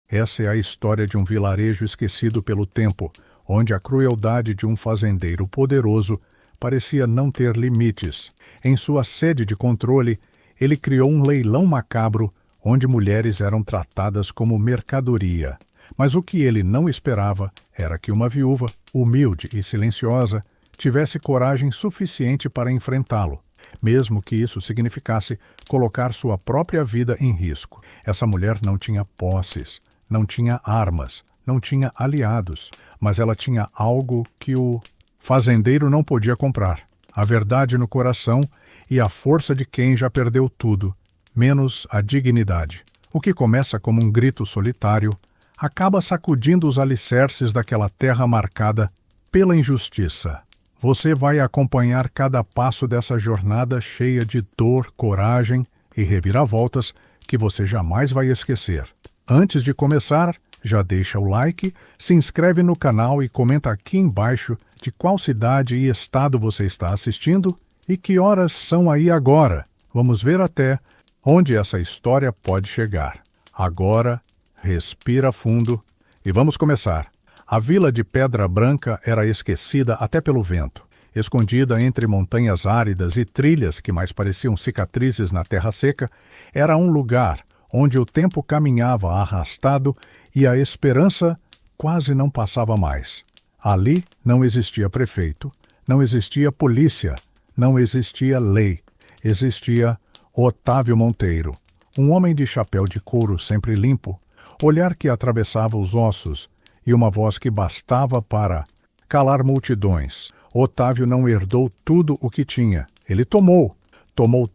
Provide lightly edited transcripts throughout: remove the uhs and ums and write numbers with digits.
Essa é a história de um vilarejo esquecido pelo tempo, onde a crueldade de um fazendeiro poderoso parecia não ter limites. Em sua sede de controle, ele criou um leilão macabro onde mulheres eram tratadas como mercadoria. Mas o que ele não esperava era que uma viúva, humilde e silenciosa, tivesse coragem suficiente para enfrentá-lo, mesmo que isso significasse colocar sua própria vida em risco. Essa mulher não tinha posses, não tinha armas, não tinha aliados, mas ela tinha algo que o fazendeiro não podia comprar: a verdade no coração e a força de quem já perdeu tudo, menos a dignidade. O que começa como um grito solitário acaba sacudindo os alicerces daquela terra marcada pela injustiça. Você vai acompanhar cada passo dessa jornada cheia de dor, coragem e reviravoltas que você jamais vai esquecer. Antes de começar, já deixa o like, se inscreve no canal e comenta aqui embaixo de qual cidade e estado você está assistindo e que horas são aí agora. Vamos ver até onde essa história pode chegar. Agora, respira fundo e vamos começar. A vila de Pedra Branca era esquecida até pelo vento. Escondida entre montanhas áridas e trilhas que mais pareciam cicatrizes na terra seca, era um lugar onde o tempo caminhava arrastado e a esperança quase não passava mais. Ali não existia prefeito, não existia polícia, não existia lei. Existia Otávio Monteiro, um homem de chapéu de couro sempre limpo, olhar que atravessava os ossos e uma voz que bastava para calar multidões. Otávio não herdou tudo o que tinha. Ele tomou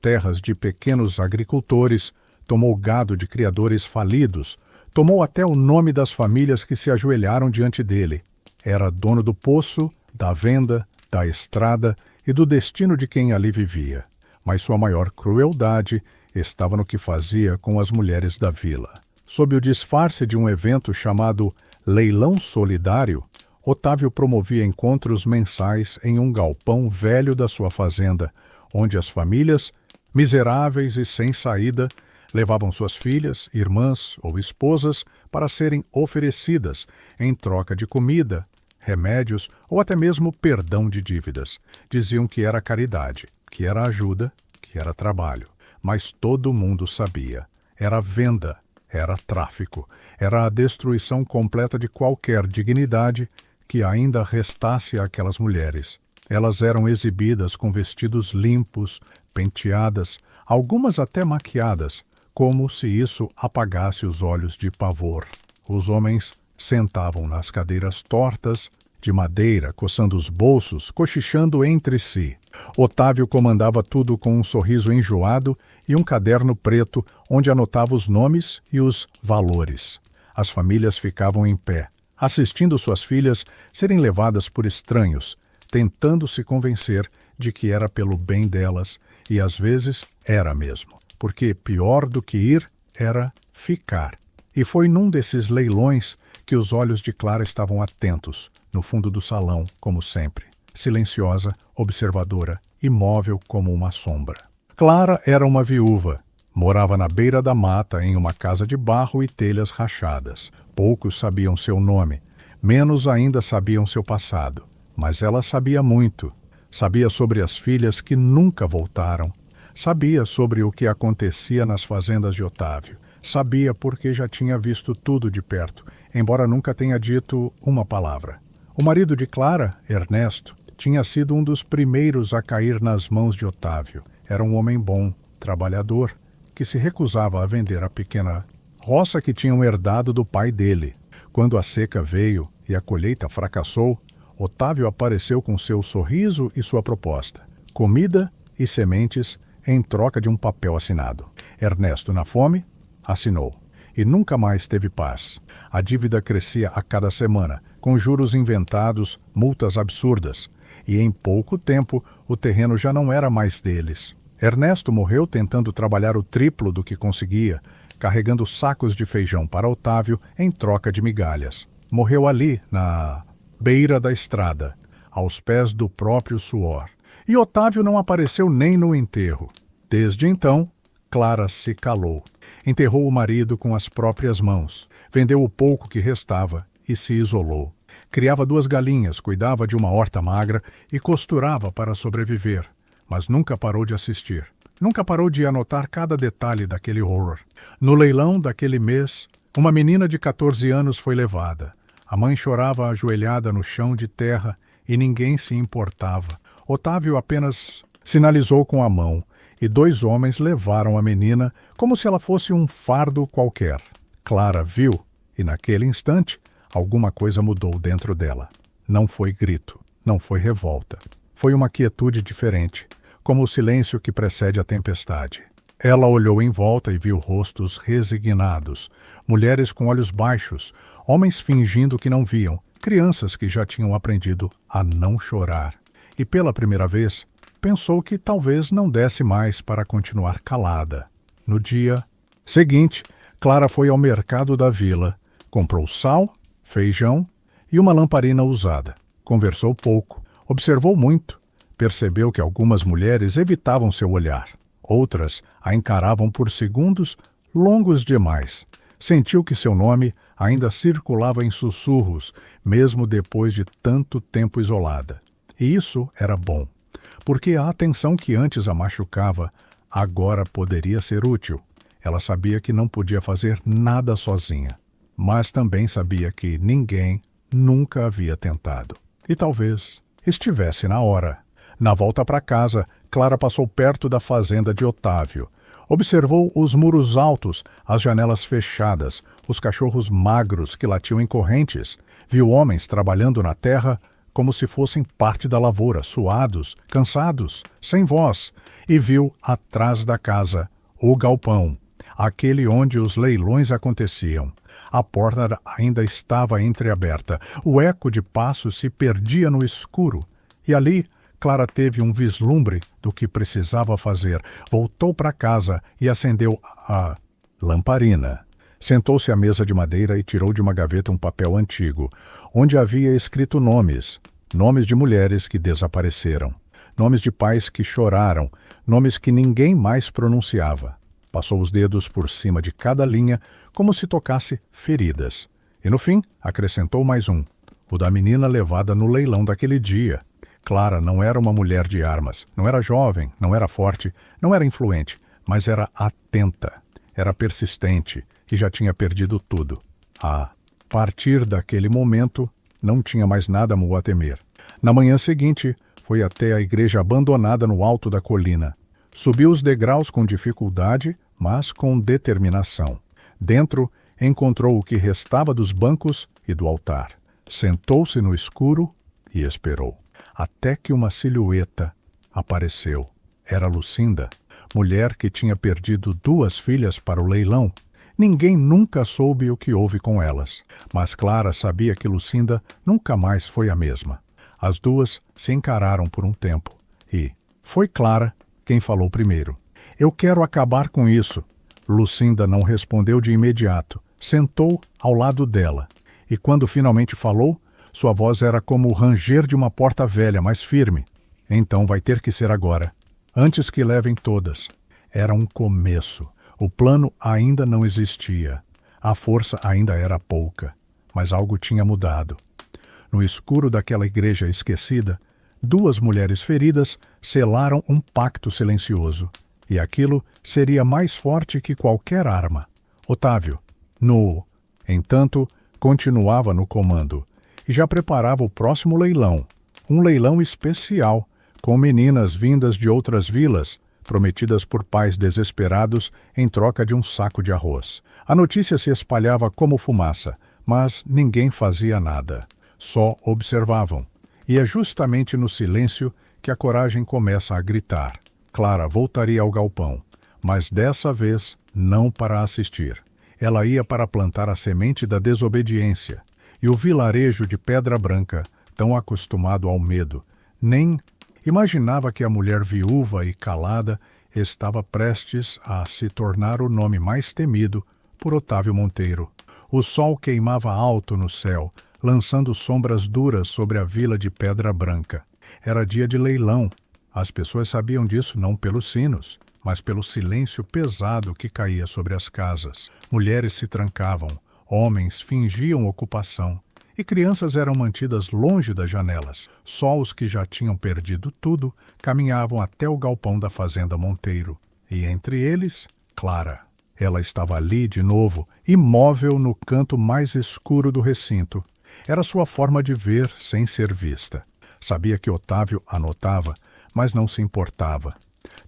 terras de pequenos agricultores, tomou gado de criadores falidos, tomou até o nome das famílias que se ajoelharam diante dele. Era dono do poço, da venda, da estrada e do destino de quem ali vivia. Mas sua maior crueldade estava no que fazia com as mulheres da vila. Sob o disfarce de um evento chamado Leilão Solidário, Otávio promovia encontros mensais em um galpão velho da sua fazenda, onde as famílias, miseráveis e sem saída, levavam suas filhas, irmãs ou esposas para serem oferecidas em troca de comida, remédios ou até mesmo perdão de dívidas. Diziam que era caridade, que era ajuda, que era trabalho. Mas todo mundo sabia. Era venda, era tráfico, era a destruição completa de qualquer dignidade que ainda restasse àquelas mulheres. Elas eram exibidas com vestidos limpos, penteadas, algumas até maquiadas, como se isso apagasse os olhos de pavor. Os homens sentavam nas cadeiras tortas, de madeira, coçando os bolsos, cochichando entre si. Otávio comandava tudo com um sorriso enjoado e um caderno preto onde anotava os nomes e os valores. As famílias ficavam em pé, assistindo suas filhas serem levadas por estranhos, tentando se convencer de que era pelo bem delas, e às vezes era mesmo, porque pior do que ir era ficar. E foi num desses leilões que os olhos de Clara estavam atentos, no fundo do salão, como sempre, silenciosa, observadora, imóvel como uma sombra. Clara era uma viúva. Morava na beira da mata, em uma casa de barro e telhas rachadas. Poucos sabiam seu nome, menos ainda sabiam seu passado. Mas ela sabia muito. Sabia sobre as filhas que nunca voltaram. Sabia sobre o que acontecia nas fazendas de Otávio. Sabia porque já tinha visto tudo de perto, embora nunca tenha dito uma palavra. O marido de Clara, Ernesto, tinha sido um dos primeiros a cair nas mãos de Otávio. Era um homem bom, trabalhador, que se recusava a vender a pequena roça que tinham herdado do pai dele. Quando a seca veio e a colheita fracassou, Otávio apareceu com seu sorriso e sua proposta: comida e sementes em troca de um papel assinado. Ernesto, na fome, assinou. E nunca mais teve paz. A dívida crescia a cada semana, com juros inventados, multas absurdas. E em pouco tempo, o terreno já não era mais deles. Ernesto morreu tentando trabalhar o triplo do que conseguia, carregando sacos de feijão para Otávio em troca de migalhas. Morreu ali, na beira da estrada, aos pés do próprio suor. E Otávio não apareceu nem no enterro. Desde então, Clara se calou. Enterrou o marido com as próprias mãos. Vendeu o pouco que restava e se isolou. Criava 2 galinhas, cuidava de uma horta magra e costurava para sobreviver, mas nunca parou de assistir. Nunca parou de anotar cada detalhe daquele horror. No leilão daquele mês, uma menina de 14 anos foi levada. A mãe chorava ajoelhada no chão de terra e ninguém se importava. Otávio apenas sinalizou com a mão e 2 homens levaram a menina como se ela fosse um fardo qualquer. Clara viu e, naquele instante, alguma coisa mudou dentro dela. Não foi grito, não foi revolta. Foi uma quietude diferente, como o silêncio que precede a tempestade. Ela olhou em volta e viu rostos resignados, mulheres com olhos baixos, homens fingindo que não viam, crianças que já tinham aprendido a não chorar. E pela primeira vez, pensou que talvez não desse mais para continuar calada. No dia seguinte, Clara foi ao mercado da vila, comprou sal, feijão e uma lamparina usada. Conversou pouco, observou muito, percebeu que algumas mulheres evitavam seu olhar. Outras a encaravam por segundos longos demais. Sentiu que seu nome ainda circulava em sussurros, mesmo depois de tanto tempo isolada. E isso era bom, porque a atenção que antes a machucava agora poderia ser útil. Ela sabia que não podia fazer nada sozinha, mas também sabia que ninguém nunca havia tentado. E talvez estivesse na hora. Na volta para casa, Clara passou perto da fazenda de Otávio. Observou os muros altos, as janelas fechadas, os cachorros magros que latiam em correntes. Viu homens trabalhando na terra como se fossem parte da lavoura, suados, cansados, sem voz. E viu atrás da casa o galpão, aquele onde os leilões aconteciam. A porta ainda estava entreaberta. O eco de passos se perdia no escuro. E ali, Clara teve um vislumbre do que precisava fazer. Voltou para casa e acendeu a lamparina. Sentou-se à mesa de madeira e tirou de uma gaveta um papel antigo, onde havia escrito nomes de mulheres que desapareceram, nomes de pais que choraram, nomes que ninguém mais pronunciava. Passou os dedos por cima de cada linha, como se tocasse feridas. E no fim, acrescentou mais um, o da menina levada no leilão daquele dia. Clara não era uma mulher de armas, não era jovem, não era forte, não era influente, mas era atenta, era persistente e já tinha perdido tudo. A partir daquele momento, não tinha mais nada a temer. Na manhã seguinte, foi até a igreja abandonada no alto da colina. Subiu os degraus com dificuldade, mas com determinação. Dentro, encontrou o que restava dos bancos e do altar. Sentou-se no escuro e esperou. Até que uma silhueta apareceu. Era Lucinda, mulher que tinha perdido 2 filhas para o leilão. Ninguém nunca soube o que houve com elas, mas Clara sabia que Lucinda nunca mais foi a mesma. As 2 se encararam por um tempo e foi Clara quem falou primeiro. Eu quero acabar com isso. Lucinda não respondeu de imediato. Sentou ao lado dela e quando finalmente falou, sua voz era como o ranger de uma porta velha, mais firme. Então vai ter que ser agora, antes que levem todas. Era um começo. O plano ainda não existia. A força ainda era pouca, mas algo tinha mudado. No escuro daquela igreja esquecida, 2 mulheres feridas selaram um pacto silencioso, e aquilo seria mais forte que qualquer arma. Otávio, entanto, continuava no comando, e já preparava o próximo leilão, um leilão especial, com meninas vindas de outras vilas, prometidas por pais desesperados em troca de um saco de arroz. A notícia se espalhava como fumaça, mas ninguém fazia nada. Só observavam. E é justamente no silêncio que a coragem começa a gritar. Clara voltaria ao galpão, mas dessa vez não para assistir. Ela ia para plantar a semente da desobediência. E o vilarejo de Pedra Branca, tão acostumado ao medo, nem imaginava que a mulher viúva e calada estava prestes a se tornar o nome mais temido por Otávio Monteiro. O sol queimava alto no céu, lançando sombras duras sobre a vila de Pedra Branca. Era dia de leilão. As pessoas sabiam disso não pelos sinos, mas pelo silêncio pesado que caía sobre as casas. Mulheres se trancavam, Homens fingiam ocupação e crianças eram mantidas longe das janelas. Só os que já tinham perdido tudo caminhavam até o galpão da fazenda Monteiro. E entre eles, Clara. Ela estava ali de novo, imóvel no canto mais escuro do recinto. Era sua forma de ver sem ser vista. Sabia que Otávio a notava, mas não se importava.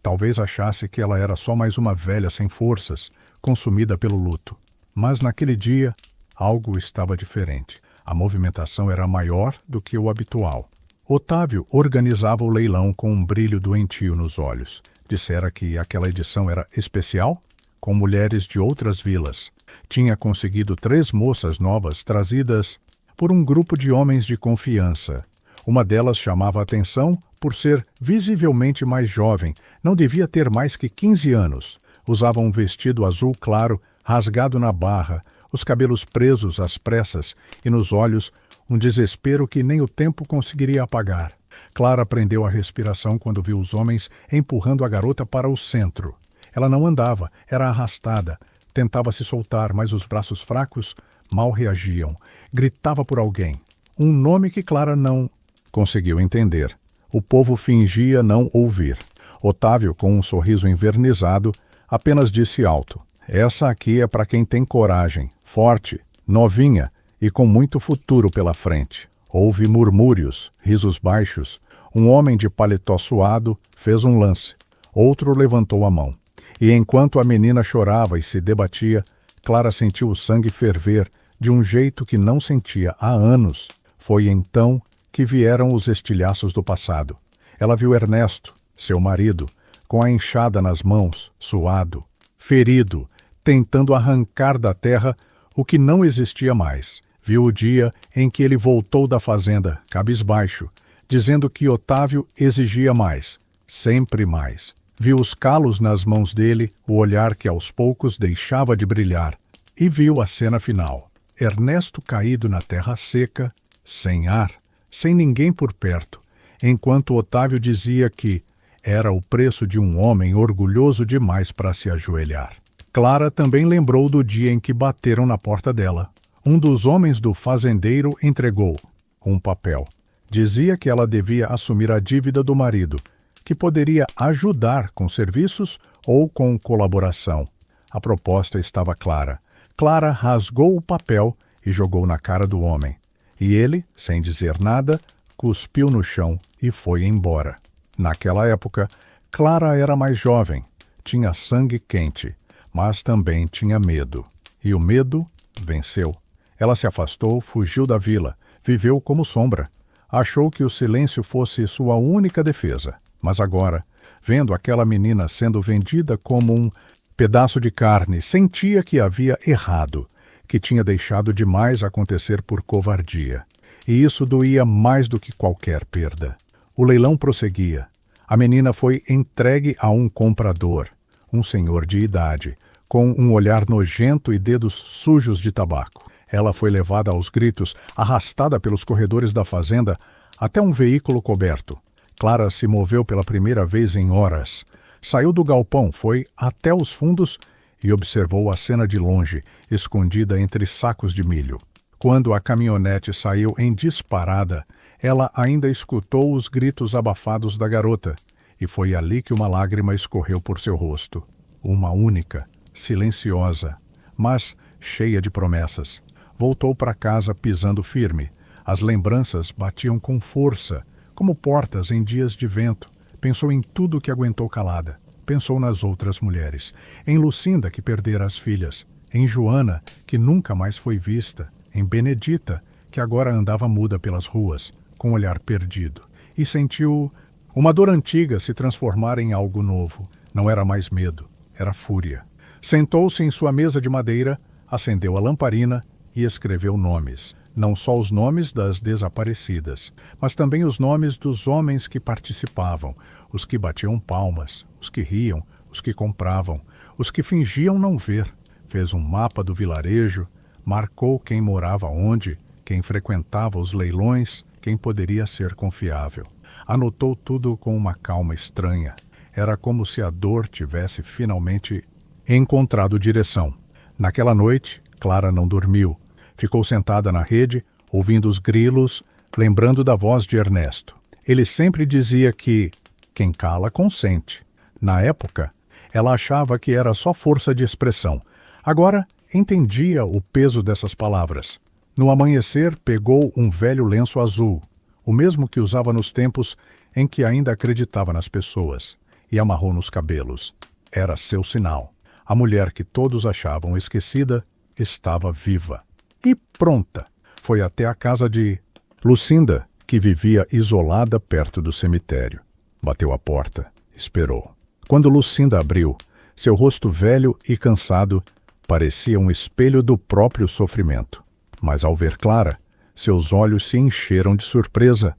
Talvez achasse que ela era só mais uma velha sem forças, consumida pelo luto. Mas naquele dia, algo estava diferente. A movimentação era maior do que o habitual. Otávio organizava o leilão com um brilho doentio nos olhos. Dissera que aquela edição era especial, com mulheres de outras vilas. Tinha conseguido 3 moças novas trazidas por um grupo de homens de confiança. Uma delas chamava a atenção por ser visivelmente mais jovem, não devia ter mais que 15 anos. Usava um vestido azul claro, rasgado na barra, os cabelos presos às pressas e nos olhos um desespero que nem o tempo conseguiria apagar. Clara prendeu a respiração quando viu os homens empurrando a garota para o centro. Ela não andava, era arrastada. Tentava se soltar, mas os braços fracos mal reagiam. Gritava por alguém. Um nome que Clara não conseguiu entender. O povo fingia não ouvir. Otávio, com um sorriso envernizado, apenas disse alto: "Essa aqui é para quem tem coragem, forte, novinha e com muito futuro pela frente." Houve murmúrios, risos baixos. Um homem de paletó suado fez um lance. Outro levantou a mão. E enquanto a menina chorava e se debatia, Clara sentiu o sangue ferver de um jeito que não sentia há anos. Foi então que vieram os estilhaços do passado. Ela viu Ernesto, seu marido, com a enxada nas mãos, suado, ferido, tentando arrancar da terra o que não existia mais. Viu o dia em que ele voltou da fazenda, cabisbaixo, dizendo que Otávio exigia mais, sempre mais. Viu os calos nas mãos dele, o olhar que aos poucos deixava de brilhar. E viu a cena final. Ernesto caído na terra seca, sem ar, sem ninguém por perto, enquanto Otávio dizia que era o preço de um homem orgulhoso demais para se ajoelhar. Clara também lembrou do dia em que bateram na porta dela. Um dos homens do fazendeiro entregou um papel. Dizia que ela devia assumir a dívida do marido, que poderia ajudar com serviços ou com colaboração. A proposta estava clara. Clara rasgou o papel e jogou na cara do homem. E ele, sem dizer nada, cuspiu no chão e foi embora. Naquela época, Clara era mais jovem, tinha sangue quente, mas também tinha medo. E o medo venceu. Ela se afastou, fugiu da vila, viveu como sombra. Achou que o silêncio fosse sua única defesa. Mas agora, vendo aquela menina sendo vendida como um pedaço de carne, sentia que havia errado, que tinha deixado demais acontecer por covardia. E isso doía mais do que qualquer perda. O leilão prosseguia. A menina foi entregue a um comprador, um senhor de idade, com um olhar nojento e dedos sujos de tabaco. Ela foi levada aos gritos, arrastada pelos corredores da fazenda até um veículo coberto. Clara se moveu pela primeira vez em horas. Saiu do galpão, foi até os fundos e observou a cena de longe, escondida entre sacos de milho. Quando a caminhonete saiu em disparada, ela ainda escutou os gritos abafados da garota, e foi ali que uma lágrima escorreu por seu rosto. Uma única, silenciosa, mas cheia de promessas. Voltou para casa pisando firme. As lembranças batiam com força, como portas em dias de vento. Pensou em tudo que aguentou calada. Pensou nas outras mulheres. Em Lucinda, que perdera as filhas. Em Joana, que nunca mais foi vista. Em Benedita, que agora andava muda pelas ruas, com o olhar perdido. E sentiu uma dor antiga se transformar em algo novo. Não era mais medo, era fúria. Sentou-se em sua mesa de madeira, acendeu a lamparina e escreveu nomes. Não só os nomes das desaparecidas, mas também os nomes dos homens que participavam, os que batiam palmas, os que riam, os que compravam, os que fingiam não ver. Fez um mapa do vilarejo, marcou quem morava onde, quem frequentava os leilões, quem poderia ser confiável. Anotou tudo com uma calma estranha. Era como se a dor tivesse finalmente encontrado direção. Naquela noite, Clara não dormiu. Ficou sentada na rede, ouvindo os grilos, lembrando da voz de Ernesto. Ele sempre dizia que quem cala consente. Na época, ela achava que era só força de expressão. Agora, entendia o peso dessas palavras. No amanhecer, pegou um velho lenço azul, o mesmo que usava nos tempos em que ainda acreditava nas pessoas, e amarrou nos cabelos. Era seu sinal. A mulher que todos achavam esquecida estava viva. E pronta! Foi até a casa de Lucinda, que vivia isolada perto do cemitério. Bateu a porta. Esperou. Quando Lucinda abriu, seu rosto velho e cansado parecia um espelho do próprio sofrimento. Mas ao ver Clara, seus olhos se encheram de surpresa.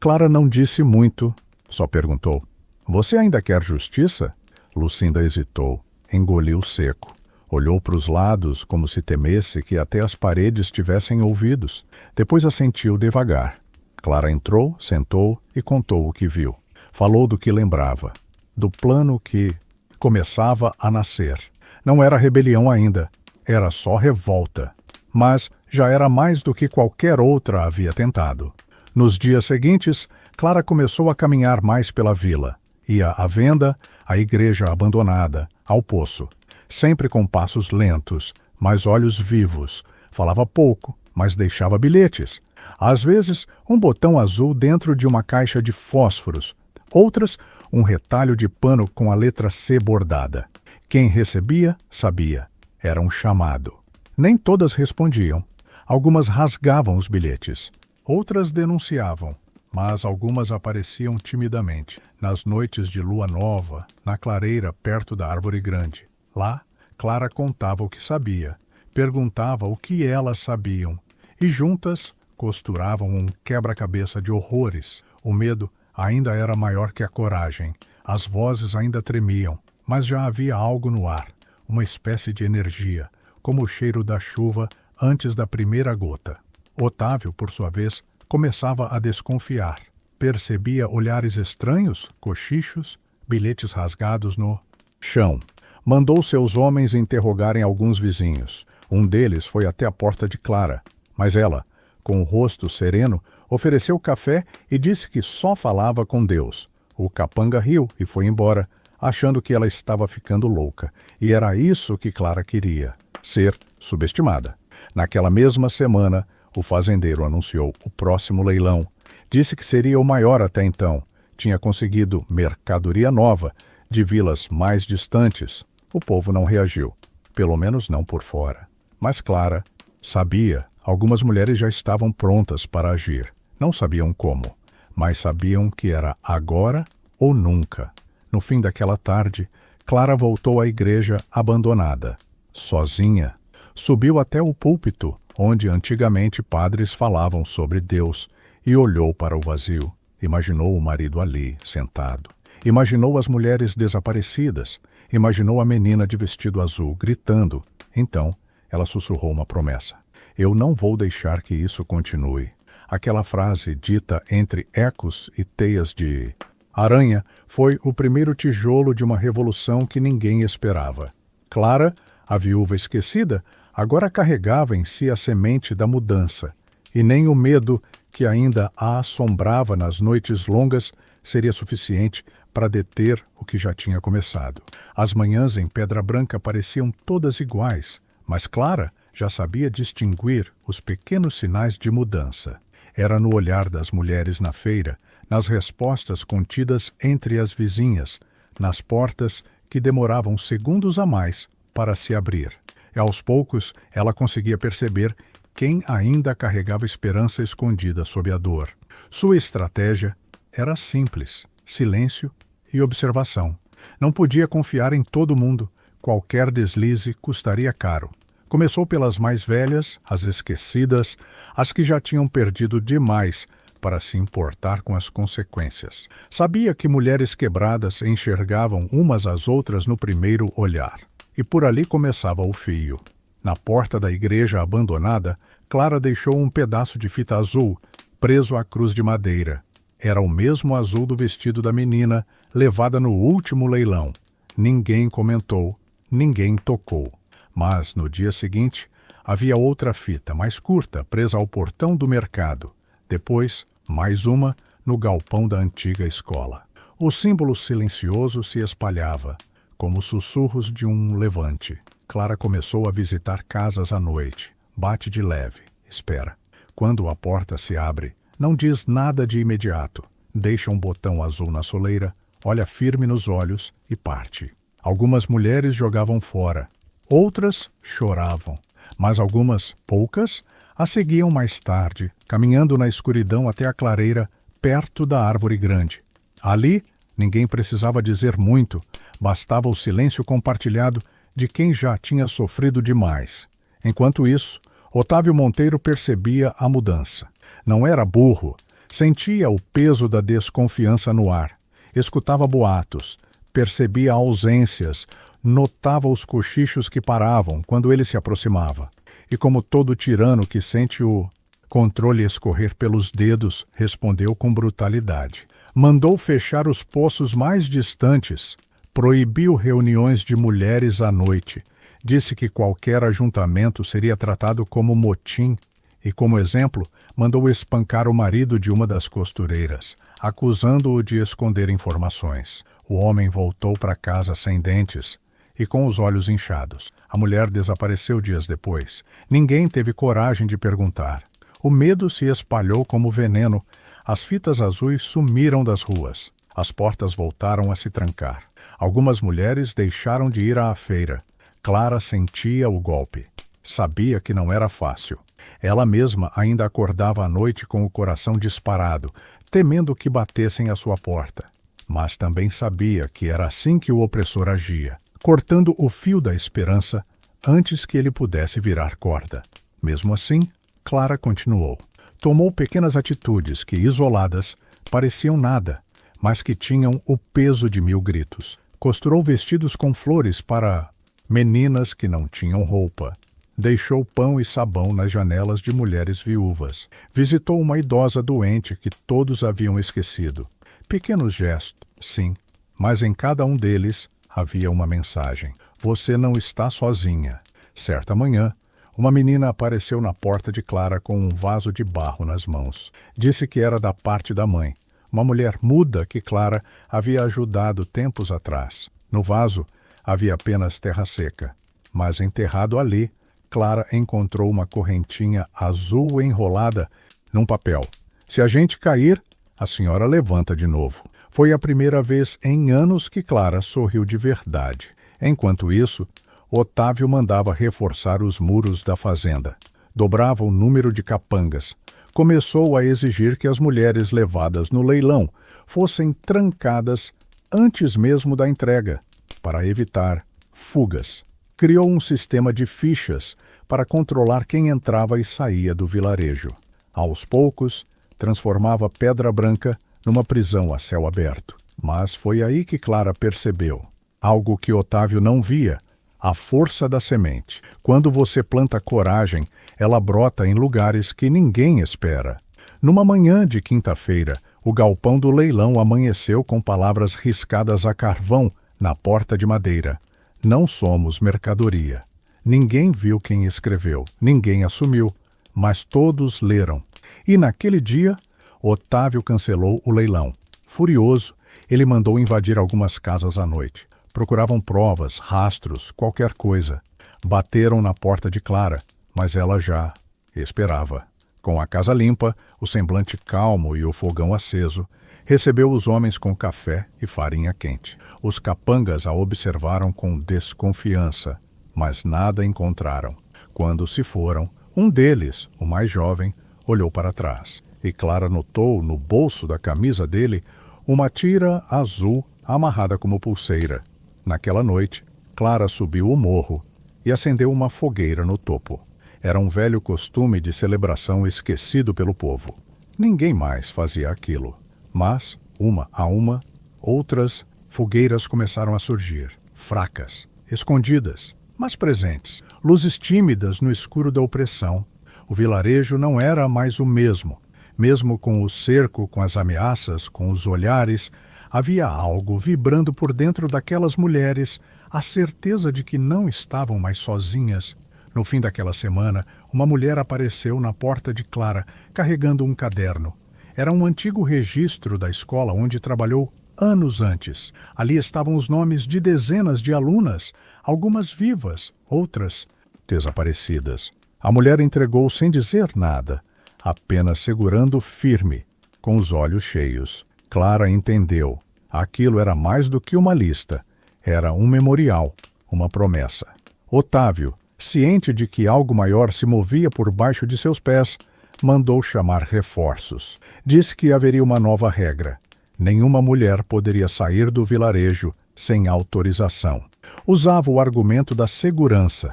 Clara não disse muito, só perguntou: "Você ainda quer justiça?" Lucinda hesitou, engoliu seco. Olhou para os lados como se temesse que até as paredes tivessem ouvidos. Depois assentiu devagar. Clara entrou, sentou e contou o que viu. Falou do que lembrava, do plano que começava a nascer. Não era rebelião ainda, era só revolta. Mas já era mais do que qualquer outra havia tentado. Nos dias seguintes, Clara começou a caminhar mais pela vila. Ia à venda, à igreja abandonada, ao poço. Sempre com passos lentos, mas olhos vivos. Falava pouco, mas deixava bilhetes. Às vezes, um botão azul dentro de uma caixa de fósforos. Outras, um retalho de pano com a letra C bordada. Quem recebia, sabia. Era um chamado. Nem todas respondiam. Algumas rasgavam os bilhetes. Outras denunciavam. Mas algumas apareciam timidamente, nas noites de lua nova, na clareira perto da árvore grande. Lá, Clara contava o que sabia, perguntava o que elas sabiam, e juntas costuravam um quebra-cabeça de horrores. O medo ainda era maior que a coragem, as vozes ainda tremiam, mas já havia algo no ar, uma espécie de energia, como o cheiro da chuva antes da primeira gota. Otávio, por sua vez, começava a desconfiar. Percebia olhares estranhos, cochichos, bilhetes rasgados no chão. Mandou seus homens interrogarem alguns vizinhos. Um deles foi até a porta de Clara, mas ela, com o rosto sereno, ofereceu café e disse que só falava com Deus. O capanga riu e foi embora, achando que ela estava ficando louca. E era isso que Clara queria, ser subestimada. Naquela mesma semana, o fazendeiro anunciou o próximo leilão. Disse que seria o maior até então. Tinha conseguido mercadoria nova, de vilas mais distantes. O povo não reagiu, pelo menos não por fora. Mas Clara sabia, algumas mulheres já estavam prontas para agir. Não sabiam como, mas sabiam que era agora ou nunca. No fim daquela tarde, Clara voltou à igreja abandonada, sozinha. Subiu até o púlpito, onde antigamente padres falavam sobre Deus, e olhou para o vazio. Imaginou o marido ali, sentado. Imaginou as mulheres desaparecidas. Imaginou a menina de vestido azul, gritando. Então, ela sussurrou uma promessa. "Eu não vou deixar que isso continue." Aquela frase, dita entre ecos e teias de aranha, foi o primeiro tijolo de uma revolução que ninguém esperava. Clara, a viúva esquecida, agora carregava em si a semente da mudança, e nem o medo que ainda a assombrava nas noites longas seria suficiente para deter o que já tinha começado. As manhãs em Pedra Branca pareciam todas iguais, mas Clara já sabia distinguir os pequenos sinais de mudança. Era no olhar das mulheres na feira, nas respostas contidas entre as vizinhas, nas portas que demoravam segundos a mais para se abrir. E aos poucos ela conseguia perceber quem ainda carregava esperança escondida sob a dor. Sua estratégia era simples: silêncio e observação. Não podia confiar em todo mundo. Qualquer deslize custaria caro. Começou pelas mais velhas, as esquecidas, as que já tinham perdido demais para se importar com as consequências. Sabia que mulheres quebradas enxergavam umas às outras no primeiro olhar. E por ali começava o fio. Na porta da igreja abandonada, Clara deixou um pedaço de fita azul preso à cruz de madeira. Era o mesmo azul do vestido da menina, levada no último leilão. Ninguém comentou, ninguém tocou. Mas, no dia seguinte, Havia outra fita, mais curta, presa ao portão do mercado. Depois, mais uma, no galpão da antiga escola. O símbolo silencioso se espalhava, como sussurros de um levante. Clara começou a visitar casas à noite. Bate de leve. Espera. Quando a porta se abre, não diz nada de imediato. Deixa um botão azul na soleira, olha firme nos olhos e parte. Algumas mulheres jogavam fora. Outras choravam. Mas algumas, poucas, a seguiam mais tarde, caminhando na escuridão até a clareira, perto da árvore grande. Ali, ninguém precisava dizer muito, bastava o silêncio compartilhado de quem já tinha sofrido demais. Enquanto isso, Otávio Monteiro percebia a mudança. Não era burro, sentia o peso da desconfiança no ar, escutava boatos, percebia ausências, notava os cochichos que paravam quando ele se aproximava. E como todo tirano que sente o controle escorrer pelos dedos, respondeu com brutalidade. Mandou fechar os poços mais distantes, proibiu reuniões de mulheres à noite, disse que qualquer ajuntamento seria tratado como motim e, como exemplo, mandou espancar o marido de uma das costureiras, acusando-o de esconder informações. O homem voltou para casa sem dentes e com os olhos inchados. A mulher desapareceu dias depois. Ninguém teve coragem de perguntar. O medo se espalhou como veneno. As fitas azuis sumiram das ruas. As portas voltaram a se trancar. Algumas mulheres deixaram de ir à feira. Clara sentia o golpe. Sabia que não era fácil. Ela mesma ainda acordava à noite com o coração disparado, temendo que batessem à sua porta. Mas também sabia que era assim que o opressor agia, cortando o fio da esperança antes que ele pudesse virar corda. Mesmo assim, Clara continuou. Tomou pequenas atitudes que, isoladas, pareciam nada, mas que tinham o peso de 1000 gritos. Costurou vestidos com flores para meninas que não tinham roupa. Deixou pão e sabão nas janelas de mulheres viúvas. Visitou uma idosa doente que todos haviam esquecido. Pequenos gestos, sim, mas em cada um deles havia uma mensagem. Você não está sozinha. Certa manhã, uma menina apareceu na porta de Clara com um vaso de barro nas mãos. Disse que era da parte da mãe, uma mulher muda que Clara havia ajudado tempos atrás. No vaso havia apenas terra seca, mas enterrado ali, Clara encontrou uma correntinha azul enrolada num papel. Se a gente cair, a senhora levanta de novo. Foi a primeira vez em anos que Clara sorriu de verdade. Enquanto isso, Otávio mandava reforçar os muros da fazenda. Dobrava o número de capangas. Começou a exigir que as mulheres levadas no leilão fossem trancadas antes mesmo da entrega, para evitar fugas. Criou um sistema de fichas para controlar quem entrava e saía do vilarejo. Aos poucos, transformava Pedra Branca numa prisão a céu aberto. Mas foi aí que Clara percebeu algo que Otávio não via: a força da semente. Quando você planta coragem, ela brota em lugares que ninguém espera. Numa manhã de quinta-feira, o galpão do leilão amanheceu com palavras riscadas a carvão na porta de madeira. Não somos mercadoria. Ninguém viu quem escreveu, ninguém assumiu, mas todos leram. E naquele dia, Otávio cancelou o leilão. Furioso, ele mandou invadir algumas casas à noite. Procuravam provas, rastros, qualquer coisa. Bateram na porta de Clara, mas ela já esperava. Com a casa limpa, o semblante calmo e o fogão aceso, recebeu os homens com café e farinha quente. Os capangas a observaram com desconfiança, mas nada encontraram. Quando se foram, um deles, o mais jovem, olhou para trás, e Clara notou no bolso da camisa dele uma tira azul amarrada como pulseira. Naquela noite, Clara subiu o morro e acendeu uma fogueira no topo. Era um velho costume de celebração esquecido pelo povo. Ninguém mais fazia aquilo. Mas, uma a uma, outras fogueiras começaram a surgir, fracas, escondidas, mas presentes, luzes tímidas no escuro da opressão. O vilarejo não era mais o mesmo. Mesmo com o cerco, com as ameaças, com os olhares, havia algo vibrando por dentro daquelas mulheres, a certeza de que não estavam mais sozinhas No fim daquela semana, uma mulher apareceu na porta de Clara, carregando um caderno. Era um antigo registro da escola onde trabalhou anos antes. Ali estavam os nomes de dezenas de alunas, algumas vivas, outras desaparecidas. A mulher entregou sem dizer nada, apenas segurando firme, com os olhos cheios. Clara entendeu. Aquilo era mais do que uma lista. Era um memorial, uma promessa. Otávio, ciente de que algo maior se movia por baixo de seus pés, mandou chamar reforços. Disse que haveria uma nova regra. Nenhuma mulher poderia sair do vilarejo sem autorização. Usava o argumento da segurança,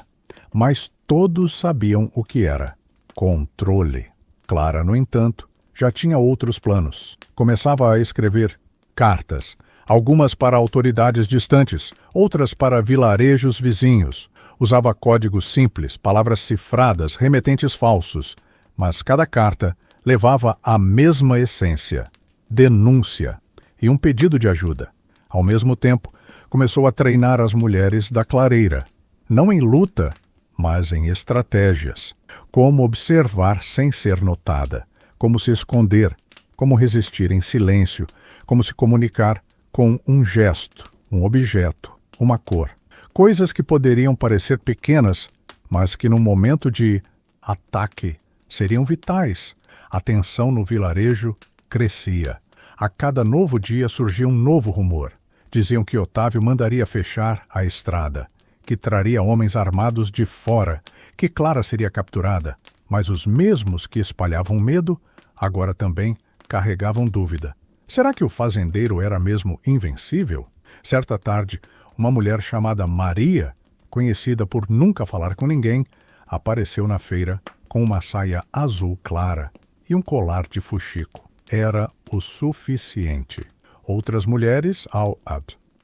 mas todos sabiam o que era: controle. Clara, no entanto, já tinha outros planos. Começava a escrever cartas, algumas para autoridades distantes, outras para vilarejos vizinhos. Usava códigos simples, palavras cifradas, remetentes falsos, mas cada carta levava a mesma essência: denúncia e um pedido de ajuda. Ao mesmo tempo, começou a treinar as mulheres da clareira, não em luta, mas em estratégias. Como observar sem ser notada, como se esconder, como resistir em silêncio, como se comunicar com um gesto, um objeto, uma cor. Coisas que poderiam parecer pequenas, mas que num momento de ataque seriam vitais. A tensão no vilarejo crescia. A cada novo dia surgia um novo rumor. Diziam que Otávio mandaria fechar a estrada, que traria homens armados de fora, que Clara seria capturada, mas os mesmos que espalhavam medo agora também carregavam dúvida. Será que o fazendeiro era mesmo invencível? Certa tarde, uma mulher chamada Maria, conhecida por nunca falar com ninguém, apareceu na feira com uma saia azul clara e um colar de fuxico. Era o suficiente. Outras mulheres, ao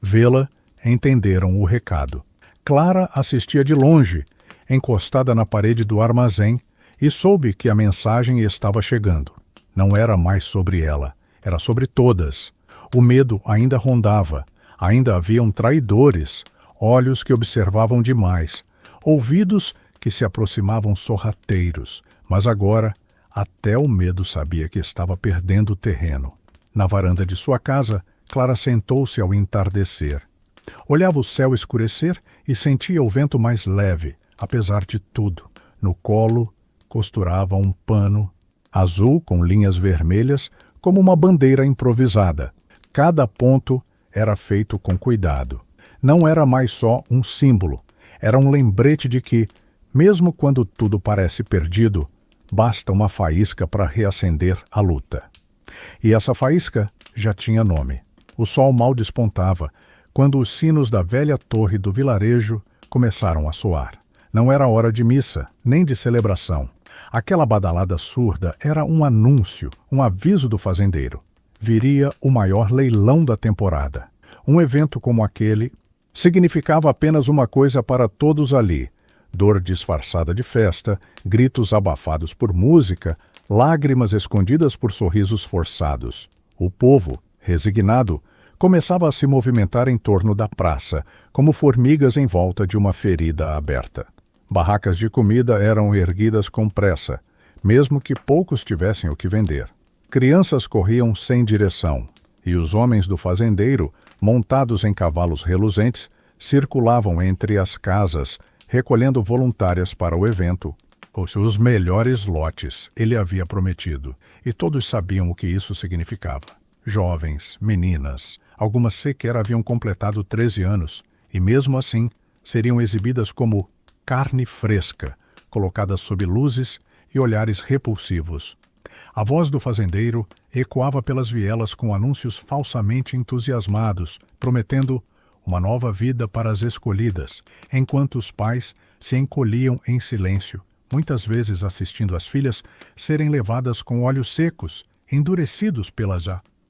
vê-la, entenderam o recado. Clara assistia de longe, encostada na parede do armazém, e soube que a mensagem estava chegando. Não era mais sobre ela, era sobre todas. O medo ainda rondava, ainda haviam traidores, olhos que observavam demais, ouvidos que se aproximavam sorrateiros, mas agora até o medo sabia que estava perdendo terreno. Na varanda de sua casa, Clara sentou-se ao entardecer. Olhava o céu escurecer e sentia o vento mais leve, apesar de tudo. No colo, costurava um pano azul com linhas vermelhas, como uma bandeira improvisada. Cada ponto era feito com cuidado. Não era mais só um símbolo, era um lembrete de que, mesmo quando tudo parece perdido, basta uma faísca para reacender a luta. E essa faísca já tinha nome. O sol mal despontava, quando os sinos da velha torre do vilarejo começaram a soar. Não era hora de missa, nem de celebração. Aquela badalada surda era um anúncio, um aviso do fazendeiro. Viria o maior leilão da temporada. Um evento como aquele significava apenas uma coisa para todos ali: dor disfarçada de festa, gritos abafados por música, lágrimas escondidas por sorrisos forçados. O povo, resignado, começava a se movimentar em torno da praça, como formigas em volta de uma ferida aberta. Barracas de comida eram erguidas com pressa, mesmo que poucos tivessem o que vender. Crianças corriam sem direção, e os homens do fazendeiro, montados em cavalos reluzentes, circulavam entre as casas, recolhendo voluntárias para o evento. Os melhores lotes ele havia prometido, e todos sabiam o que isso significava. Jovens, meninas, algumas sequer haviam completado 13 anos, e mesmo assim seriam exibidas como carne fresca, colocadas sob luzes e olhares repulsivos. A voz do fazendeiro ecoava pelas vielas com anúncios falsamente entusiasmados, prometendo uma nova vida para as escolhidas, enquanto os pais se encolhiam em silêncio, muitas vezes assistindo as filhas serem levadas com olhos secos, endurecidos pela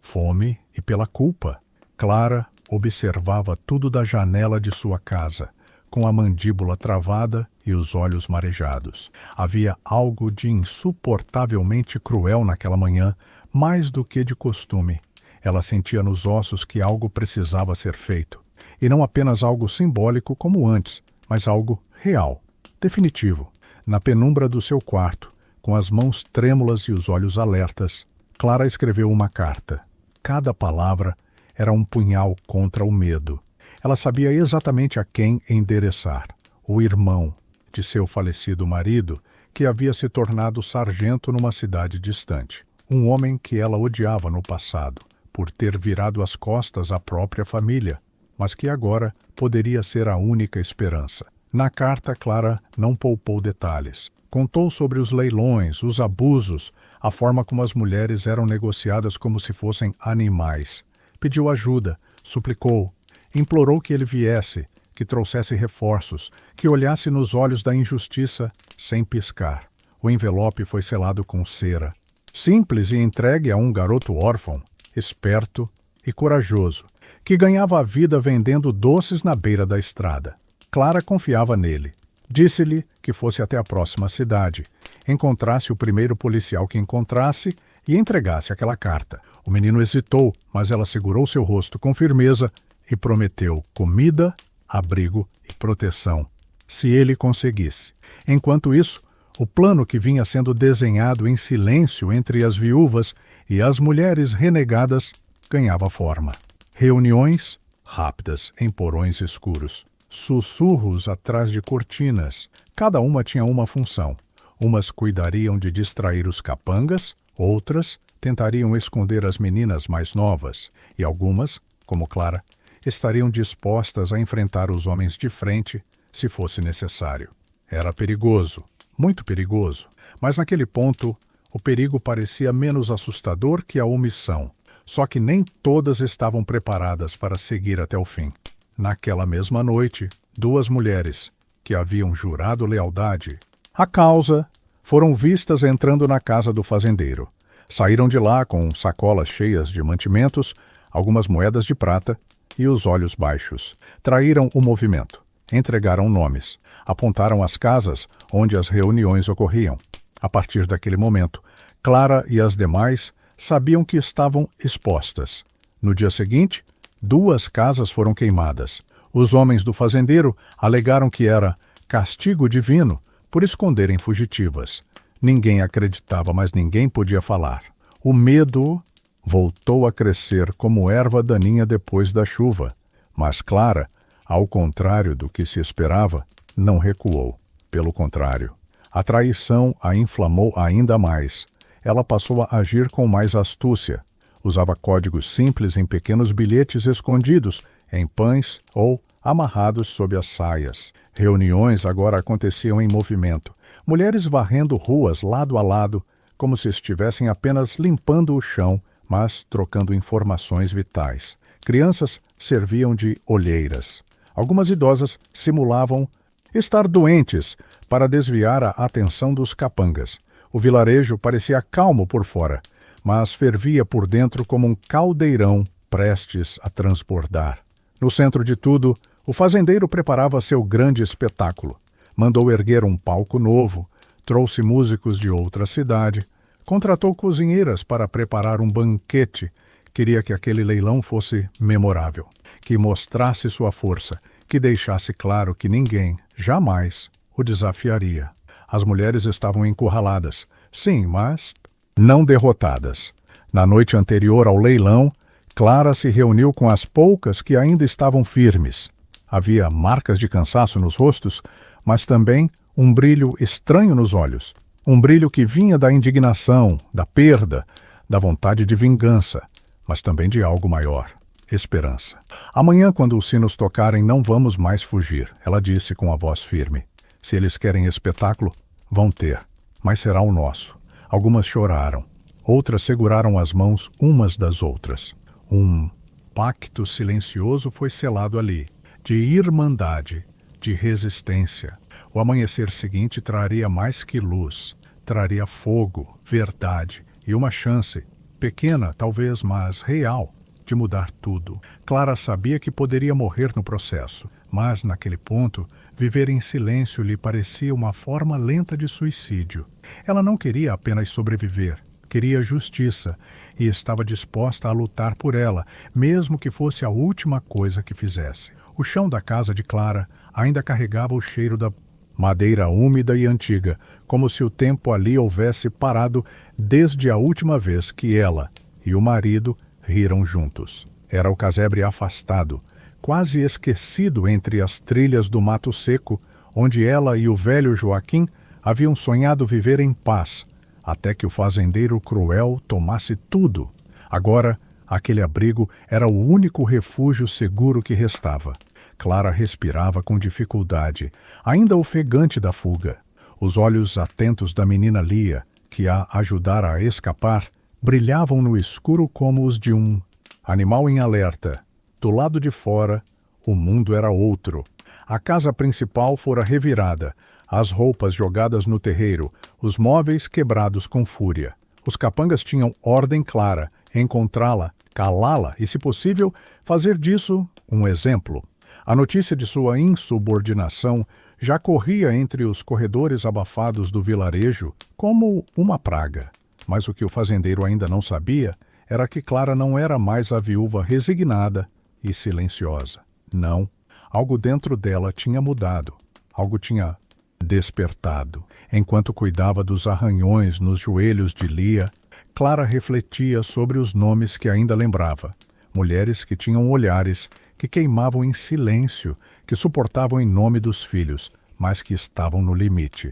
fome e pela culpa. Clara observava tudo da janela de sua casa, com a mandíbula travada e os olhos marejados. Havia algo de insuportavelmente cruel naquela manhã, mais do que de costume. Ela sentia nos ossos que algo precisava ser feito, e não apenas algo simbólico como antes, mas algo real. definitivo. Na penumbra do seu quarto, com as mãos trêmulas e os olhos alertas, Clara escreveu uma carta. Cada palavra era um punhal contra o medo. Ela sabia exatamente a quem endereçar. O irmão de seu falecido marido, que havia se tornado sargento numa cidade distante. Um homem que ela odiava no passado, por ter virado as costas à própria família, mas que agora poderia ser a única esperança. Na carta, Clara não poupou detalhes. Contou sobre os leilões, os abusos, a forma como as mulheres eram negociadas como se fossem animais. Pediu ajuda, suplicou, implorou que ele viesse, que trouxesse reforços, que olhasse nos olhos da injustiça sem piscar. O envelope foi selado com cera. Simples e entregue a um garoto órfão, esperto e corajoso, que ganhava a vida vendendo doces na beira da estrada. Clara confiava nele. Disse-lhe que fosse até a próxima cidade, encontrasse o primeiro policial que encontrasse e entregasse aquela carta. O menino hesitou, mas ela segurou seu rosto com firmeza e prometeu comida, abrigo e proteção, se ele conseguisse. Enquanto isso, o plano que vinha sendo desenhado em silêncio entre as viúvas e as mulheres renegadas ganhava forma. Reuniões rápidas em porões escuros. Sussurros atrás de cortinas. Cada uma tinha uma função. Umas cuidariam de distrair os capangas, outras tentariam esconder as meninas mais novas, e algumas, como Clara, estariam dispostas a enfrentar os homens de frente, se fosse necessário. Era perigoso, muito perigoso, mas naquele ponto o perigo parecia menos assustador que a omissão, só que nem todas estavam preparadas para seguir até o fim. Naquela mesma noite, duas mulheres, que haviam jurado lealdade à causa, foram vistas entrando na casa do fazendeiro. Saíram de lá com sacolas cheias de mantimentos, algumas moedas de prata e os olhos baixos. Traíram o movimento, entregaram nomes, apontaram as casas onde as reuniões ocorriam. A partir daquele momento, Clara e as demais sabiam que estavam expostas. No dia seguinte, 2 casas foram queimadas. Os homens do fazendeiro alegaram que era castigo divino por esconderem fugitivas. Ninguém acreditava, mas ninguém podia falar. O medo voltou a crescer como erva daninha depois da chuva. Mas Clara, ao contrário do que se esperava, não recuou. Pelo contrário, a traição a inflamou ainda mais. Ela passou a agir com mais astúcia. Usava códigos simples em pequenos bilhetes escondidos, em pães ou amarrados sob as saias. Reuniões agora aconteciam em movimento. Mulheres varrendo ruas lado a lado, como se estivessem apenas limpando o chão, mas trocando informações vitais. Crianças serviam de olheiras. Algumas idosas simulavam estar doentes para desviar a atenção dos capangas. O vilarejo parecia calmo por fora, mas fervia por dentro como um caldeirão prestes a transbordar. No centro de tudo, o fazendeiro preparava seu grande espetáculo. Mandou erguer um palco novo, trouxe músicos de outra cidade, contratou cozinheiras para preparar um banquete. Queria que aquele leilão fosse memorável, que mostrasse sua força, que deixasse claro que ninguém, jamais, o desafiaria. As mulheres estavam encurraladas, sim, mas não derrotadas. Na noite anterior ao leilão, Clara se reuniu com as poucas que ainda estavam firmes. Havia marcas de cansaço nos rostos, mas também um brilho estranho nos olhos. Um brilho que vinha da indignação, da perda, da vontade de vingança, mas também de algo maior, esperança. Amanhã, quando os sinos tocarem, não vamos mais fugir, ela disse com a voz firme. Se eles querem espetáculo, vão ter, mas será o nosso. Algumas choraram, outras seguraram as mãos umas das outras. Um pacto silencioso foi selado ali, de irmandade, de resistência. O amanhecer seguinte traria mais que luz, traria fogo, verdade e uma chance, pequena talvez, mas real, de mudar tudo. Clara sabia que poderia morrer no processo, mas naquele ponto, viver em silêncio lhe parecia uma forma lenta de suicídio. Ela não queria apenas sobreviver, queria justiça e estava disposta a lutar por ela, mesmo que fosse a última coisa que fizesse. O chão da casa de Clara ainda carregava o cheiro da madeira úmida e antiga, como se o tempo ali houvesse parado desde a última vez que ela e o marido riram juntos. Era o casebre afastado, quase esquecido entre as trilhas do mato seco, onde ela e o velho Joaquim haviam sonhado viver em paz, até que o fazendeiro cruel tomasse tudo. Agora, aquele abrigo era o único refúgio seguro que restava. Clara respirava com dificuldade, ainda ofegante da fuga. Os olhos atentos da menina Lia, que a ajudara a escapar, brilhavam no escuro como os de um animal em alerta. Do lado de fora, o mundo era outro. A casa principal fora revirada, as roupas jogadas no terreiro, os móveis quebrados com fúria. Os capangas tinham ordem clara: encontrá-la, calá-la e, se possível, fazer disso um exemplo. A notícia de sua insubordinação já corria entre os corredores abafados do vilarejo como uma praga. Mas o que o fazendeiro ainda não sabia era que Clara não era mais a viúva resignada e silenciosa. Não, algo dentro dela tinha mudado, algo tinha despertado. Enquanto cuidava dos arranhões nos joelhos de Lia, Clara refletia sobre os nomes que ainda lembrava. Mulheres que tinham olhares, que queimavam em silêncio, que suportavam em nome dos filhos, mas que estavam no limite.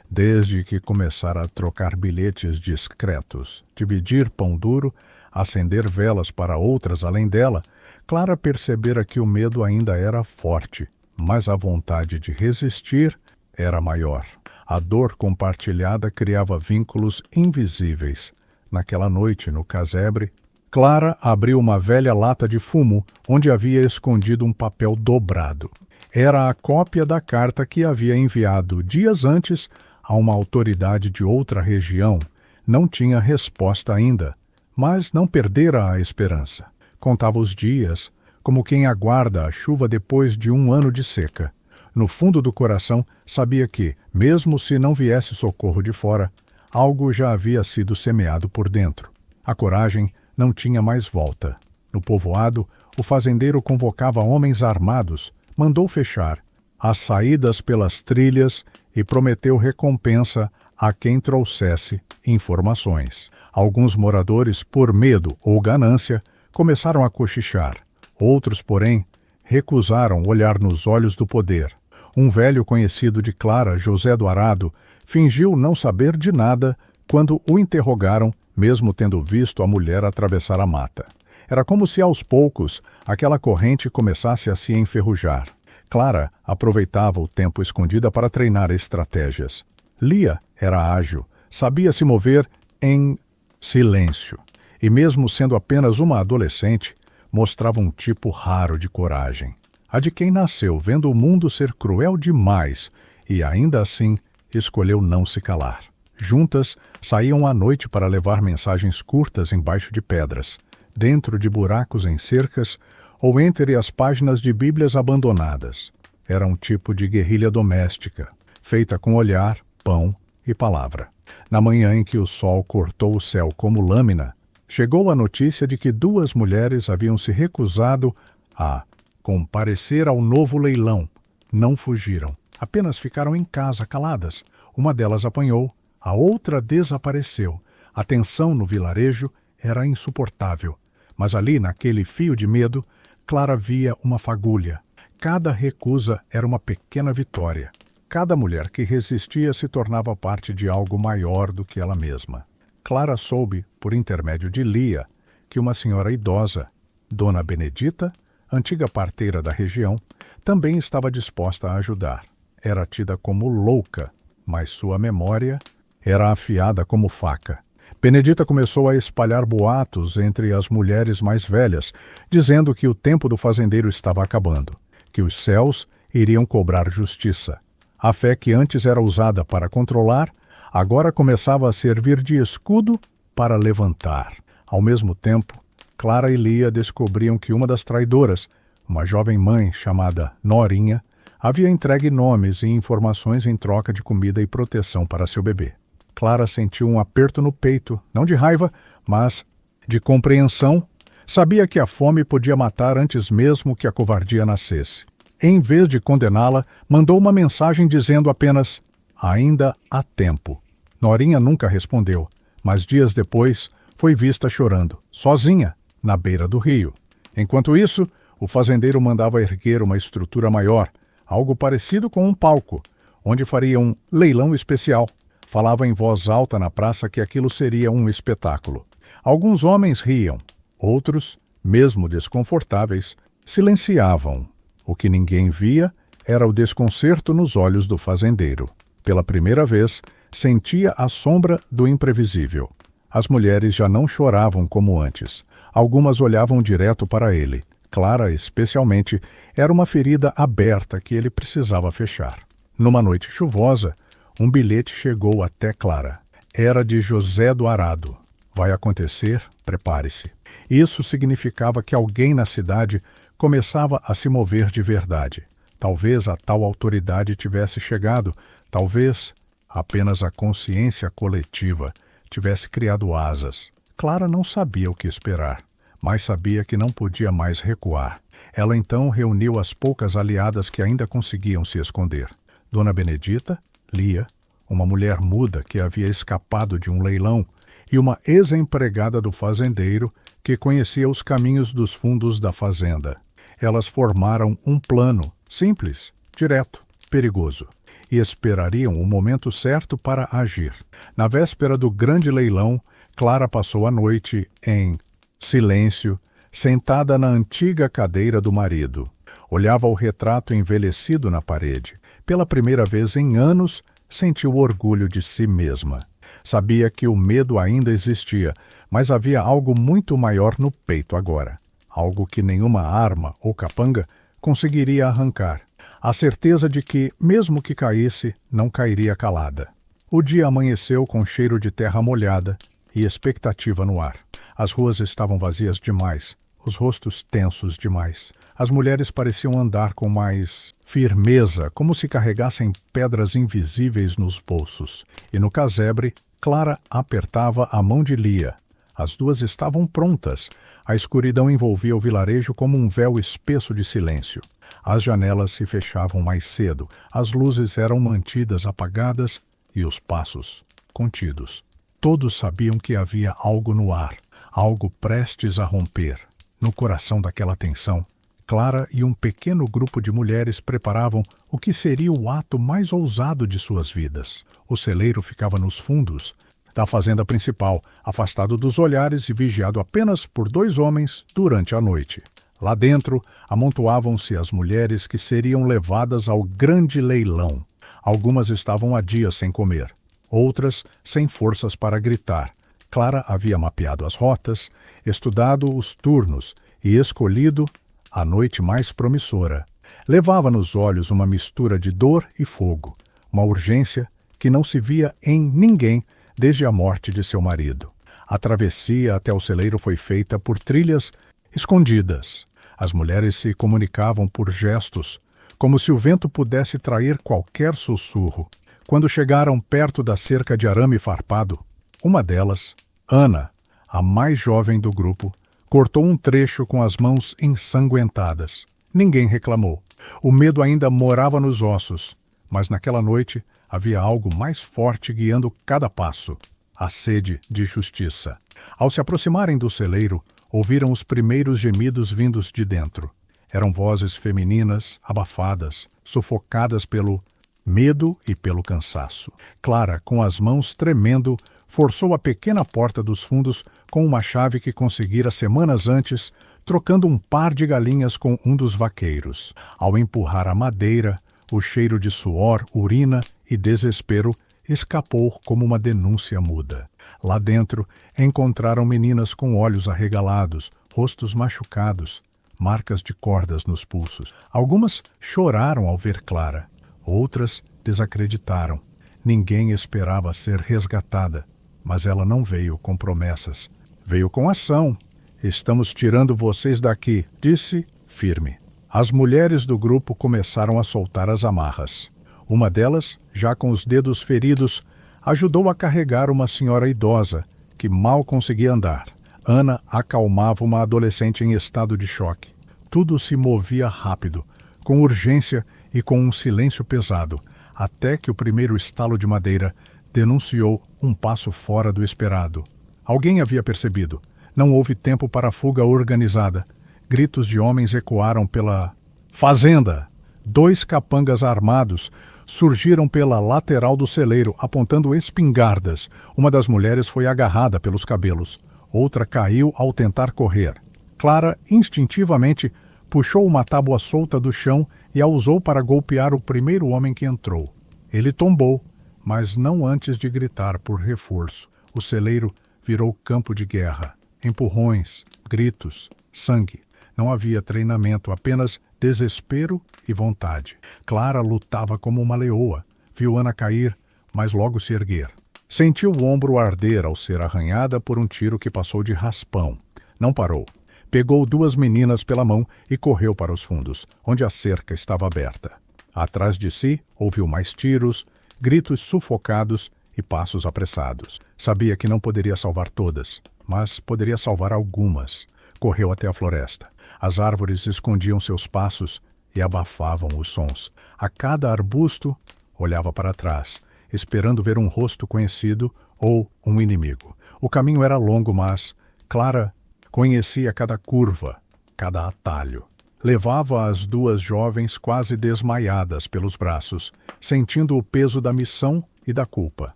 Desde que começara a trocar bilhetes discretos, dividir pão duro, acender velas para outras além dela, Clara percebera que o medo ainda era forte, mas a vontade de resistir era maior. A dor compartilhada criava vínculos invisíveis. Naquela noite, no casebre, Clara abriu uma velha lata de fumo onde havia escondido um papel dobrado. Era a cópia da carta que havia enviado dias antes a uma autoridade de outra região. Não tinha resposta ainda, mas não perdera a esperança. Contava os dias, como quem aguarda a chuva depois de um ano de seca. No fundo do coração, sabia que, mesmo se não viesse socorro de fora, algo já havia sido semeado por dentro. A coragem não tinha mais volta. No povoado, o fazendeiro convocava homens armados, mandou fechar as saídas pelas trilhas e prometeu recompensa a quem trouxesse informações. Alguns moradores, por medo ou ganância, começaram a cochichar. Outros, porém, recusaram olhar nos olhos do poder. Um velho conhecido de Clara, José do Arado, fingiu não saber de nada quando o interrogaram, mesmo tendo visto a mulher atravessar a mata. Era como se, aos poucos, aquela corrente começasse a se enferrujar. Clara aproveitava o tempo escondida para treinar estratégias. Lia era ágil, sabia se mover em silêncio, e mesmo sendo apenas uma adolescente, mostrava um tipo raro de coragem. A de quem nasceu vendo o mundo ser cruel demais e, ainda assim, escolheu não se calar. Juntas, saíam à noite para levar mensagens curtas embaixo de pedras, dentro de buracos em cercas ou entre as páginas de bíblias abandonadas. Era um tipo de guerrilha doméstica, feita com olhar, pão e palavra. Na manhã em que o sol cortou o céu como lâmina, chegou a notícia de que 2 mulheres haviam se recusado a comparecer ao novo leilão. Não fugiram, apenas ficaram em casa caladas. Uma delas apanhou, a outra desapareceu. A tensão no vilarejo era insuportável, mas ali, naquele fio de medo, Clara via uma fagulha. Cada recusa era uma pequena vitória. Cada mulher que resistia se tornava parte de algo maior do que ela mesma. Clara soube, por intermédio de Lia, que uma senhora idosa, Dona Benedita, antiga parteira da região, também estava disposta a ajudar. Era tida como louca, mas sua memória era afiada como faca. Benedita começou a espalhar boatos entre as mulheres mais velhas, dizendo que o tempo do fazendeiro estava acabando, que os céus iriam cobrar justiça. A fé que antes era usada para controlar, agora começava a servir de escudo para levantar. Ao mesmo tempo, Clara e Lia descobriam que uma das traidoras, uma jovem mãe chamada Norinha, havia entregue nomes e informações em troca de comida e proteção para seu bebê. Clara sentiu um aperto no peito, não de raiva, mas de compreensão. Sabia que a fome podia matar antes mesmo que a covardia nascesse. em vez de condená-la, mandou uma mensagem dizendo apenas: "Ainda há tempo." Norinha nunca respondeu, mas dias depois foi vista chorando, sozinha, na beira do rio. Enquanto isso, o fazendeiro mandava erguer uma estrutura maior, algo parecido com um palco, onde faria um leilão especial. Falava em voz alta na praça que aquilo seria um espetáculo. Alguns homens riam, outros, mesmo desconfortáveis, silenciavam. O que ninguém via era o desconcerto nos olhos do fazendeiro. Pela primeira vez, sentia a sombra do imprevisível. As mulheres já não choravam como antes. Algumas olhavam direto para ele. Clara, especialmente, era uma ferida aberta que ele precisava fechar. Numa noite chuvosa, um bilhete chegou até Clara. Era de José do Arado. Vai acontecer, prepare-se. Isso significava que alguém na cidade começava a se mover de verdade. Talvez a tal autoridade tivesse chegado, talvez apenas a consciência coletiva tivesse criado asas. Clara não sabia o que esperar, mas sabia que não podia mais recuar. Ela então reuniu as poucas aliadas que ainda conseguiam se esconder. Dona Benedita, Lia, uma mulher muda que havia escapado de um leilão, e uma ex-empregada do fazendeiro que conhecia os caminhos dos fundos da fazenda. Elas formaram um plano, simples, direto, perigoso, e esperariam o momento certo para agir. Na véspera do grande leilão, Clara passou a noite em silêncio, sentada na antiga cadeira do marido. Olhava o retrato envelhecido na parede. Pela primeira vez em anos, sentiu orgulho de si mesma. Sabia que o medo ainda existia, mas havia algo muito maior no peito agora. Algo que nenhuma arma ou capanga conseguiria arrancar. A certeza de que, mesmo que caísse, não cairia calada. O dia amanheceu com cheiro de terra molhada e expectativa no ar. As ruas estavam vazias demais, os rostos tensos demais. As mulheres pareciam andar com mais firmeza, como se carregassem pedras invisíveis nos bolsos. E no casebre, Clara apertava a mão de Lia. As duas estavam prontas. A escuridão envolvia o vilarejo como um véu espesso de silêncio. As janelas se fechavam mais cedo, as luzes eram mantidas apagadas e os passos contidos. Todos sabiam que havia algo no ar, algo prestes a romper. No coração daquela tensão, Clara e um pequeno grupo de mulheres preparavam o que seria o ato mais ousado de suas vidas. O celeiro ficava nos fundos da fazenda principal, afastado dos olhares e vigiado apenas por 2 homens durante a noite. Lá dentro, amontoavam-se as mulheres que seriam levadas ao grande leilão. Algumas estavam há dias sem comer, outras sem forças para gritar. Clara havia mapeado as rotas, estudado os turnos e escolhido a noite mais promissora. Levava nos olhos uma mistura de dor e fogo, uma urgência que não se via em ninguém desde a morte de seu marido. A travessia até o celeiro foi feita por trilhas escondidas. As mulheres se comunicavam por gestos, como se o vento pudesse trair qualquer sussurro. Quando chegaram perto da cerca de arame farpado, uma delas, Ana, a mais jovem do grupo, cortou um trecho com as mãos ensanguentadas. Ninguém reclamou. O medo ainda morava nos ossos, mas naquela noite havia algo mais forte guiando cada passo: a sede de justiça. Ao se aproximarem do celeiro, ouviram os primeiros gemidos vindos de dentro. Eram vozes femininas, abafadas, sufocadas pelo medo e pelo cansaço. Clara, com as mãos tremendo, forçou a pequena porta dos fundos com uma chave que conseguira semanas antes, trocando um par de galinhas com um dos vaqueiros. Ao empurrar a madeira, o cheiro de suor, urina e desespero escapou como uma denúncia muda. Lá dentro, encontraram meninas com olhos arregalados, rostos machucados, marcas de cordas nos pulsos. Algumas choraram ao ver Clara, outras desacreditaram. Ninguém esperava ser resgatada, mas ela não veio com promessas. Veio com ação. "Estamos tirando vocês daqui", disse, firme. As mulheres do grupo começaram a soltar as amarras. Uma delas, já com os dedos feridos, ajudou a carregar uma senhora idosa, que mal conseguia andar. Ana acalmava uma adolescente em estado de choque. Tudo se movia rápido, com urgência e com um silêncio pesado, até que o primeiro estalo de madeira denunciou um passo fora do esperado. Alguém havia percebido. Não houve tempo para a fuga organizada. Gritos de homens ecoaram pela fazenda. 2 capangas armados surgiram pela lateral do celeiro, apontando espingardas. Uma das mulheres foi agarrada pelos cabelos. Outra caiu ao tentar correr. Clara, instintivamente, puxou uma tábua solta do chão e a usou para golpear o primeiro homem que entrou. Ele tombou, mas não antes de gritar por reforço. O celeiro virou campo de guerra. Empurrões, gritos, sangue. Não havia treinamento, apenas desespero e vontade. Clara lutava como uma leoa. Viu Ana cair, mas logo se erguer. Sentiu o ombro arder ao ser arranhada por um tiro que passou de raspão. Não parou. Pegou 2 meninas pela mão e correu para os fundos, onde a cerca estava aberta. Atrás de si, ouviu mais tiros, gritos sufocados e passos apressados. Sabia que não poderia salvar todas, mas poderia salvar algumas. Correu até a floresta. As árvores escondiam seus passos e abafavam os sons. A cada arbusto, olhava para trás, esperando ver um rosto conhecido ou um inimigo. O caminho era longo, mas Clara conhecia cada curva, cada atalho. Levava as 2 jovens quase desmaiadas pelos braços, sentindo o peso da missão e da culpa.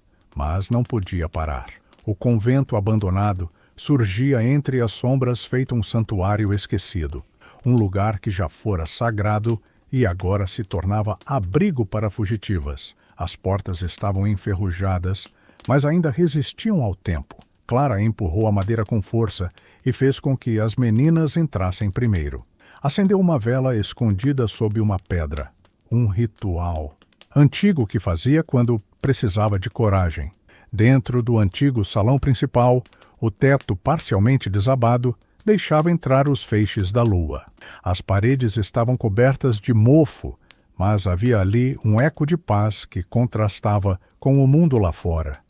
Mas não podia parar. O convento abandonado surgia entre as sombras feito um santuário esquecido. Um lugar que já fora sagrado e agora se tornava abrigo para fugitivas. As portas estavam enferrujadas, mas ainda resistiam ao tempo. Clara empurrou a madeira com força e fez com que as meninas entrassem primeiro. Acendeu uma vela escondida sob uma pedra. Um ritual antigo que fazia quando precisava de coragem. Dentro do antigo salão principal, o teto parcialmente desabado deixava entrar os feixes da lua. As paredes estavam cobertas de mofo, mas havia ali um eco de paz que contrastava com o mundo lá fora.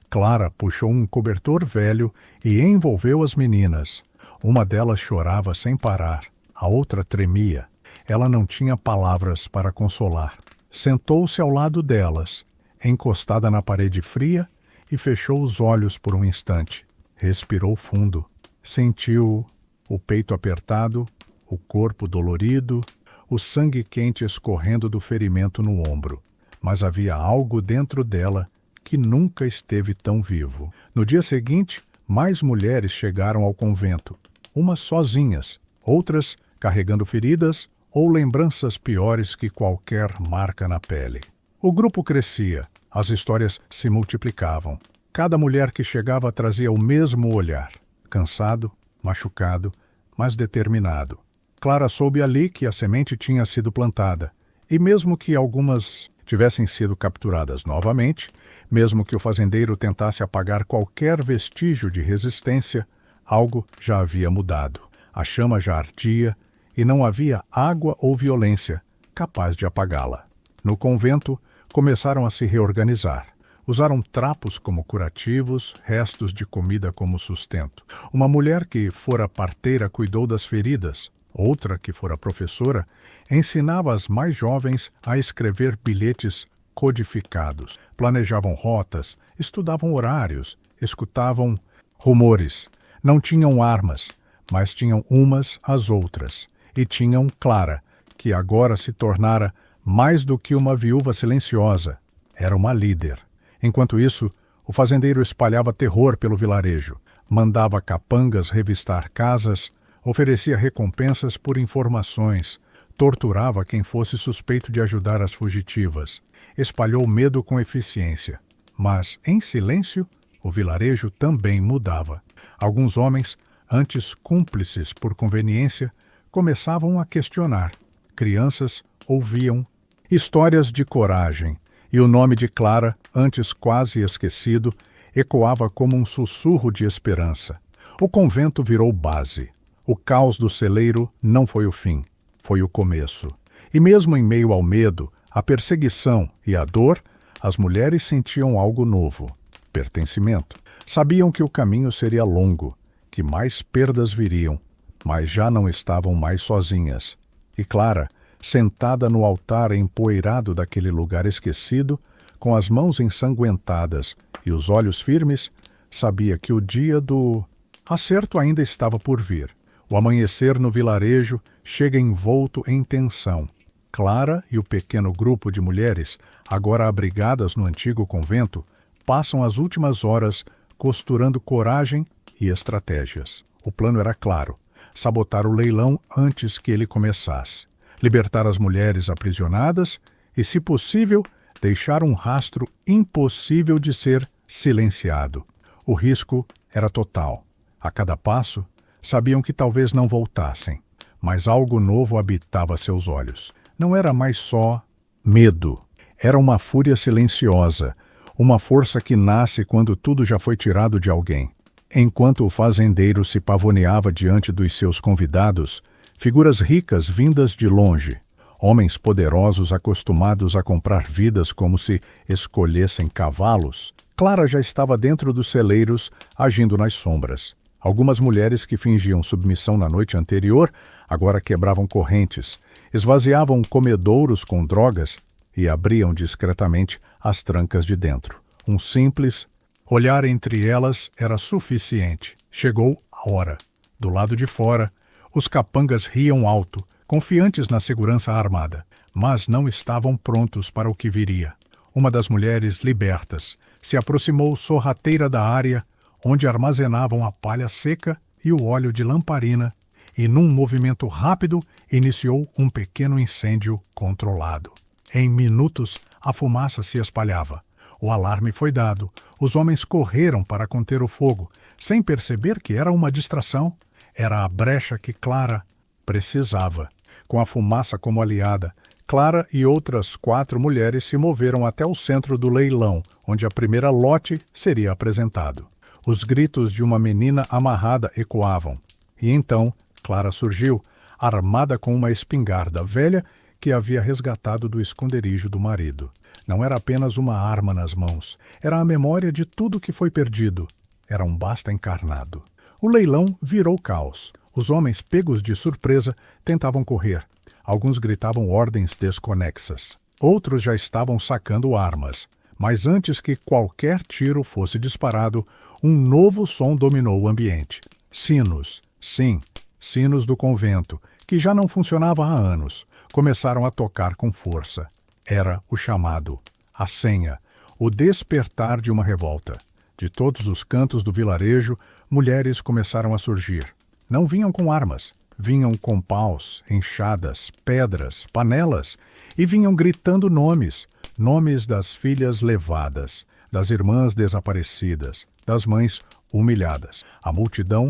Clara puxou um cobertor velho e envolveu as meninas. Uma delas chorava sem parar, a outra tremia. Ela não tinha palavras para consolar. Sentou-se ao lado delas, encostada na parede fria, e fechou os olhos por um instante. Respirou fundo. Sentiu o peito apertado, o corpo dolorido, o sangue quente escorrendo do ferimento no ombro. Mas havia algo dentro dela que nunca esteve tão vivo. No dia seguinte, mais mulheres chegaram ao convento. Umas sozinhas, outras carregando feridas ou lembranças piores que qualquer marca na pele. O grupo crescia, as histórias se multiplicavam. Cada mulher que chegava trazia o mesmo olhar, cansado, machucado, mas determinado. Clara soube ali que a semente tinha sido plantada, e mesmo que algumas tivessem sido capturadas novamente, mesmo que o fazendeiro tentasse apagar qualquer vestígio de resistência, algo já havia mudado. A chama já ardia e não havia água ou violência capaz de apagá-la. No convento, começaram a se reorganizar. Usaram trapos como curativos, restos de comida como sustento. Uma mulher que fora parteira cuidou das feridas. Outra, que fora professora, ensinava as mais jovens a escrever bilhetes codificados. Planejavam rotas, estudavam horários, escutavam rumores. Não tinham armas, mas tinham umas às outras. E tinham Clara, que agora se tornara mais do que uma viúva silenciosa. Era uma líder. Enquanto isso, o fazendeiro espalhava terror pelo vilarejo. Mandava capangas revistar casas, oferecia recompensas por informações, torturava quem fosse suspeito de ajudar as fugitivas. Espalhou medo com eficiência. Mas, em silêncio, o vilarejo também mudava. Alguns homens, antes cúmplices por conveniência, começavam a questionar. Crianças ouviam histórias de coragem, e o nome de Clara, antes quase esquecido, ecoava como um sussurro de esperança. O convento virou base. O caos do celeiro não foi o fim, foi o começo. E mesmo em meio ao medo, a perseguição e a dor, as mulheres sentiam algo novo: pertencimento. Sabiam que o caminho seria longo, que mais perdas viriam, mas já não estavam mais sozinhas. E Clara sentada no altar empoeirado daquele lugar esquecido, com as mãos ensanguentadas e os olhos firmes, sabia que o dia do acerto ainda estava por vir. O amanhecer no vilarejo chega envolto em tensão. Clara e o pequeno grupo de mulheres, agora abrigadas no antigo convento, passam as últimas horas costurando coragem e estratégias. O plano era claro: sabotar o leilão antes que ele começasse, libertar as mulheres aprisionadas e, se possível, deixar um rastro impossível de ser silenciado. O risco era total. A cada passo, sabiam que talvez não voltassem, mas algo novo habitava seus olhos. Não era mais só medo. Era uma fúria silenciosa, uma força que nasce quando tudo já foi tirado de alguém. Enquanto o fazendeiro se pavoneava diante dos seus convidados, figuras ricas vindas de longe, homens poderosos acostumados a comprar vidas como se escolhessem cavalos, Clara já estava dentro dos celeiros, agindo nas sombras. Algumas mulheres que fingiam submissão na noite anterior agora quebravam correntes, esvaziavam comedouros com drogas e abriam discretamente as trancas de dentro. Um simples olhar entre elas era suficiente. Chegou a hora. Do lado de fora, os capangas riam alto, confiantes na segurança armada, mas não estavam prontos para o que viria. Uma das mulheres libertas se aproximou sorrateira da área onde armazenavam a palha seca e o óleo de lamparina, e num movimento rápido iniciou um pequeno incêndio controlado. Em minutos, a fumaça se espalhava. O alarme foi dado. Os homens correram para conter o fogo, sem perceber que era uma distração. Era a brecha que Clara precisava. Com a fumaça como aliada, Clara e outras 4 mulheres se moveram até o centro do leilão, onde a primeira lote seria apresentado. Os gritos de uma menina amarrada ecoavam. E então, Clara surgiu, armada com uma espingarda velha que havia resgatado do esconderijo do marido. Não era apenas uma arma nas mãos, era a memória de tudo que foi perdido. Era um basta encarnado. O leilão virou caos. Os homens, pegos de surpresa, tentavam correr. Alguns gritavam ordens desconexas. Outros já estavam sacando armas. Mas antes que qualquer tiro fosse disparado, um novo som dominou o ambiente. Sinos, sim, sinos do convento, que já não funcionava há anos, começaram a tocar com força. Era o chamado, a senha, o despertar de uma revolta. De todos os cantos do vilarejo, mulheres começaram a surgir. Não vinham com armas, vinham com paus, enxadas, pedras, panelas, e vinham gritando nomes das filhas levadas, das irmãs desaparecidas, das mães humilhadas. A multidão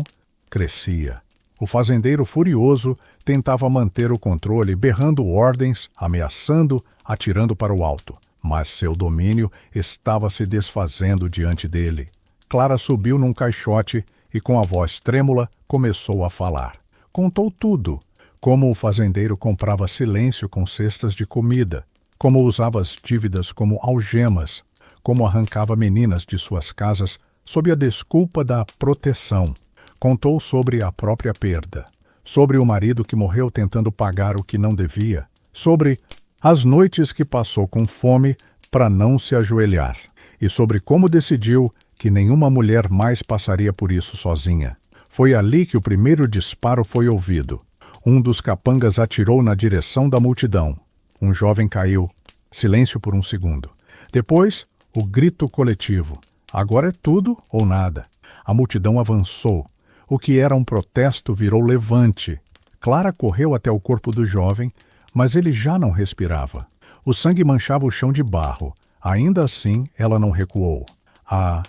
crescia. O fazendeiro furioso tentava manter o controle, berrando ordens, ameaçando, atirando para o alto. Mas seu domínio estava se desfazendo diante dele. Clara subiu num caixote e, com a voz trêmula, começou a falar. Contou tudo. Como o fazendeiro comprava silêncio com cestas de comida, como usava as dívidas como algemas, como arrancava meninas de suas casas sob a desculpa da proteção. Contou sobre a própria perda, sobre o marido que morreu tentando pagar o que não devia, sobre as noites que passou com fome para não se ajoelhar, e sobre como decidiu que nenhuma mulher mais passaria por isso sozinha. Foi ali que o primeiro disparo foi ouvido. Um dos capangas atirou na direção da multidão. Um jovem caiu. Silêncio por um segundo. Depois, o grito coletivo. Agora é tudo ou nada. A multidão avançou. O que era um protesto virou levante. Clara correu até o corpo do jovem, mas ele já não respirava. O sangue manchava o chão de barro. Ainda assim, ela não recuou. A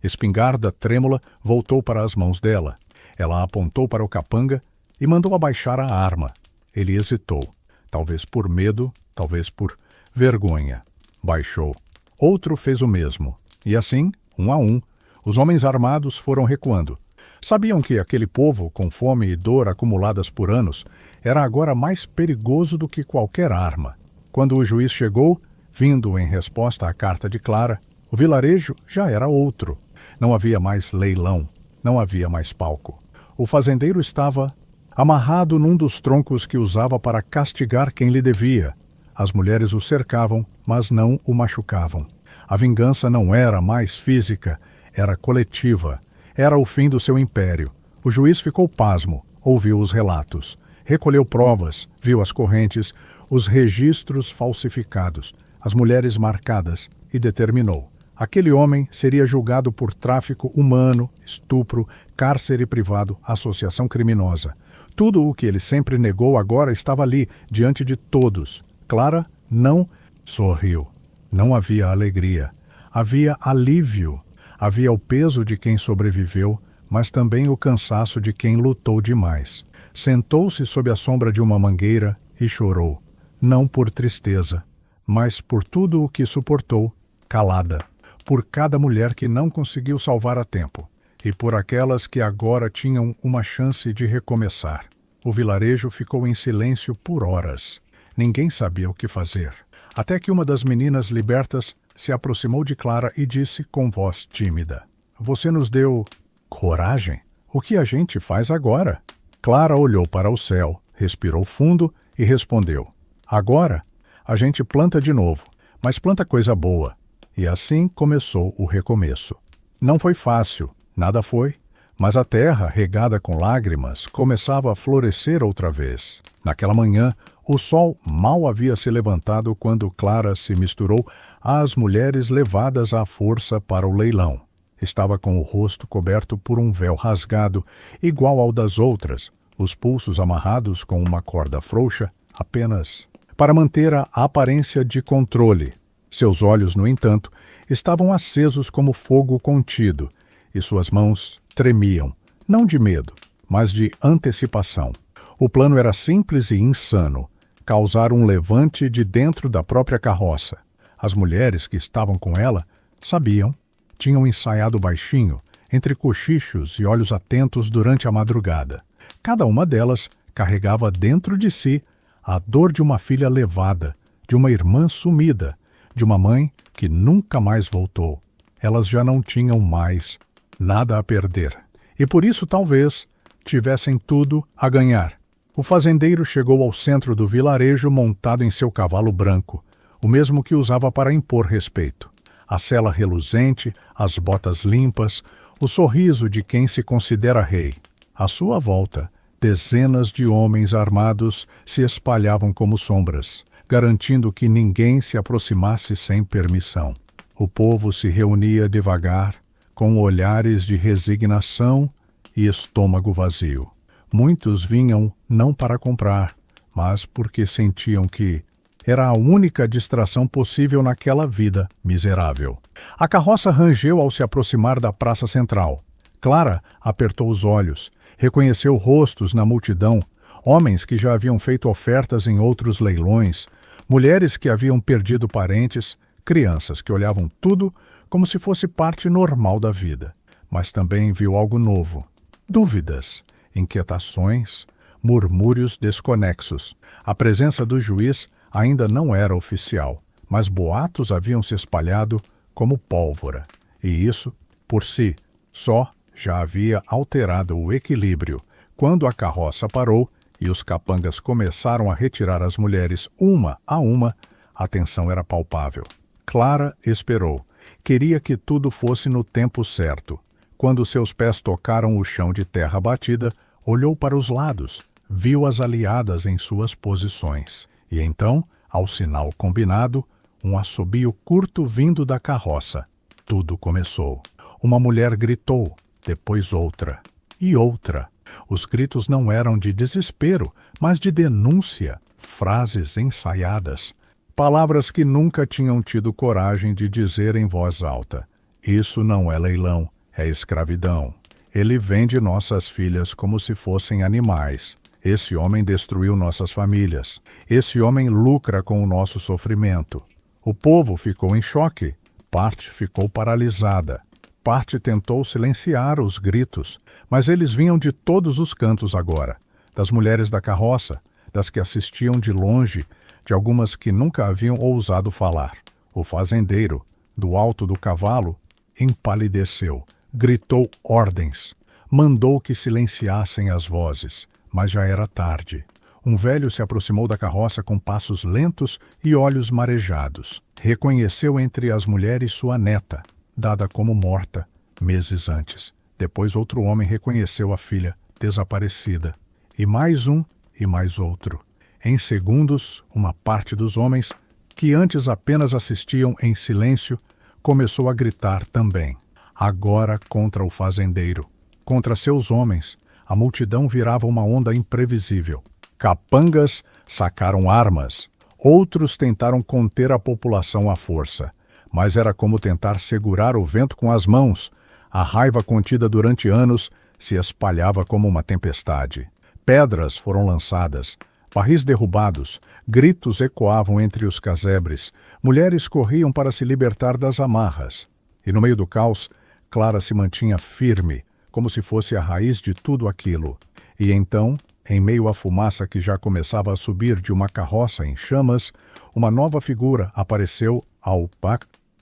espingarda trêmula voltou para as mãos dela. Ela apontou para o capanga e mandou abaixar a arma. Ele hesitou. Talvez por medo, talvez por vergonha. Baixou. Outro fez o mesmo. E assim, um a um, os homens armados foram recuando. Sabiam que aquele povo, com fome e dor acumuladas por anos, era agora mais perigoso do que qualquer arma. Quando o juiz chegou, vindo em resposta à carta de Clara, o vilarejo já era outro. Não havia mais leilão, não havia mais palco. O fazendeiro estava amarrado num dos troncos que usava para castigar quem lhe devia. As mulheres o cercavam, mas não o machucavam. A vingança não era mais física, era coletiva. Era o fim do seu império. O juiz ficou pasmo, ouviu os relatos, recolheu provas, viu as correntes, os registros falsificados, as mulheres marcadas e determinou: aquele homem seria julgado por tráfico humano, estupro, cárcere privado, associação criminosa. Tudo o que ele sempre negou agora estava ali, diante de todos. Clara não sorriu. Não havia alegria. Havia alívio. Havia o peso de quem sobreviveu, mas também o cansaço de quem lutou demais. Sentou-se sob a sombra de uma mangueira e chorou. Não por tristeza, mas por tudo o que suportou, calada. Por cada mulher que não conseguiu salvar a tempo, e por aquelas que agora tinham uma chance de recomeçar. O vilarejo ficou em silêncio por horas. Ninguém sabia o que fazer. Até que uma das meninas libertas se aproximou de Clara e disse com voz tímida: "Você nos deu coragem? O que a gente faz agora?" Clara olhou para o céu, respirou fundo e respondeu: "Agora, a gente planta de novo, mas planta coisa boa." E assim começou o recomeço. Não foi fácil, nada foi, mas a terra, regada com lágrimas, começava a florescer outra vez. Naquela manhã, o sol mal havia se levantado quando Clara se misturou às mulheres levadas à força para o leilão. Estava com o rosto coberto por um véu rasgado, igual ao das outras, os pulsos amarrados com uma corda frouxa, apenas para manter a aparência de controle. Seus olhos, no entanto, estavam acesos como fogo contido, e suas mãos tremiam, não de medo, mas de antecipação. O plano era simples e insano: causar um levante de dentro da própria carroça. As mulheres que estavam com ela sabiam, tinham ensaiado baixinho, entre cochichos e olhos atentos durante a madrugada. Cada uma delas carregava dentro de si a dor de uma filha levada, de uma irmã sumida, de uma mãe que nunca mais voltou. Elas já não tinham mais nada a perder. E por isso, talvez, tivessem tudo a ganhar. O fazendeiro chegou ao centro do vilarejo montado em seu cavalo branco, o mesmo que usava para impor respeito. A sela reluzente, as botas limpas, o sorriso de quem se considera rei. À sua volta, dezenas de homens armados se espalhavam como sombras, garantindo que ninguém se aproximasse sem permissão. O povo se reunia devagar, com olhares de resignação e estômago vazio. Muitos vinham não para comprar, mas porque sentiam que era a única distração possível naquela vida miserável. A carroça rangeu ao se aproximar da praça central. Clara apertou os olhos, reconheceu rostos na multidão, homens que já haviam feito ofertas em outros leilões, mulheres que haviam perdido parentes, crianças que olhavam tudo como se fosse parte normal da vida. Mas também viu algo novo: dúvidas, inquietações, murmúrios desconexos. A presença do juiz ainda não era oficial, mas boatos haviam se espalhado como pólvora. E isso, por si, só já havia alterado o equilíbrio. Quando a carroça parou e os capangas começaram a retirar as mulheres uma a uma, a tensão era palpável. Clara esperou. Queria que tudo fosse no tempo certo. Quando seus pés tocaram o chão de terra batida, olhou para os lados, viu as aliadas em suas posições. E então, ao sinal combinado, um assobio curto vindo da carroça. Tudo começou. Uma mulher gritou, depois outra, e outra. Os gritos não eram de desespero, mas de denúncia, frases ensaiadas, palavras que nunca tinham tido coragem de dizer em voz alta. Isso não é leilão, é escravidão. Ele vende nossas filhas como se fossem animais. Esse homem destruiu nossas famílias. Esse homem lucra com o nosso sofrimento. O povo ficou em choque. Parte ficou paralisada. Parte tentou silenciar os gritos, mas eles vinham de todos os cantos agora. Das mulheres da carroça, das que assistiam de longe, de algumas que nunca haviam ousado falar. O fazendeiro, do alto do cavalo, empalideceu, gritou ordens, mandou que silenciassem as vozes. mas já era tarde. Um velho se aproximou da carroça com passos lentos e olhos marejados. Reconheceu entre as mulheres sua neta, dada como morta meses antes. Depois outro homem reconheceu a filha, desaparecida. E mais um e mais outro. Em segundos, uma parte dos homens, que antes apenas assistiam em silêncio, começou a gritar também. Agora contra o fazendeiro. Contra seus homens, a multidão virava uma onda imprevisível. Capangas sacaram armas. Outros tentaram conter a população à força. Mas era como tentar segurar o vento com as mãos. A raiva contida durante anos se espalhava como uma tempestade. Pedras foram lançadas, barris derrubados, gritos ecoavam entre os casebres, mulheres corriam para se libertar das amarras. E no meio do caos, Clara se mantinha firme, como se fosse a raiz de tudo aquilo. E então, em meio à fumaça que já começava a subir de uma carroça em chamas, uma nova figura apareceu ao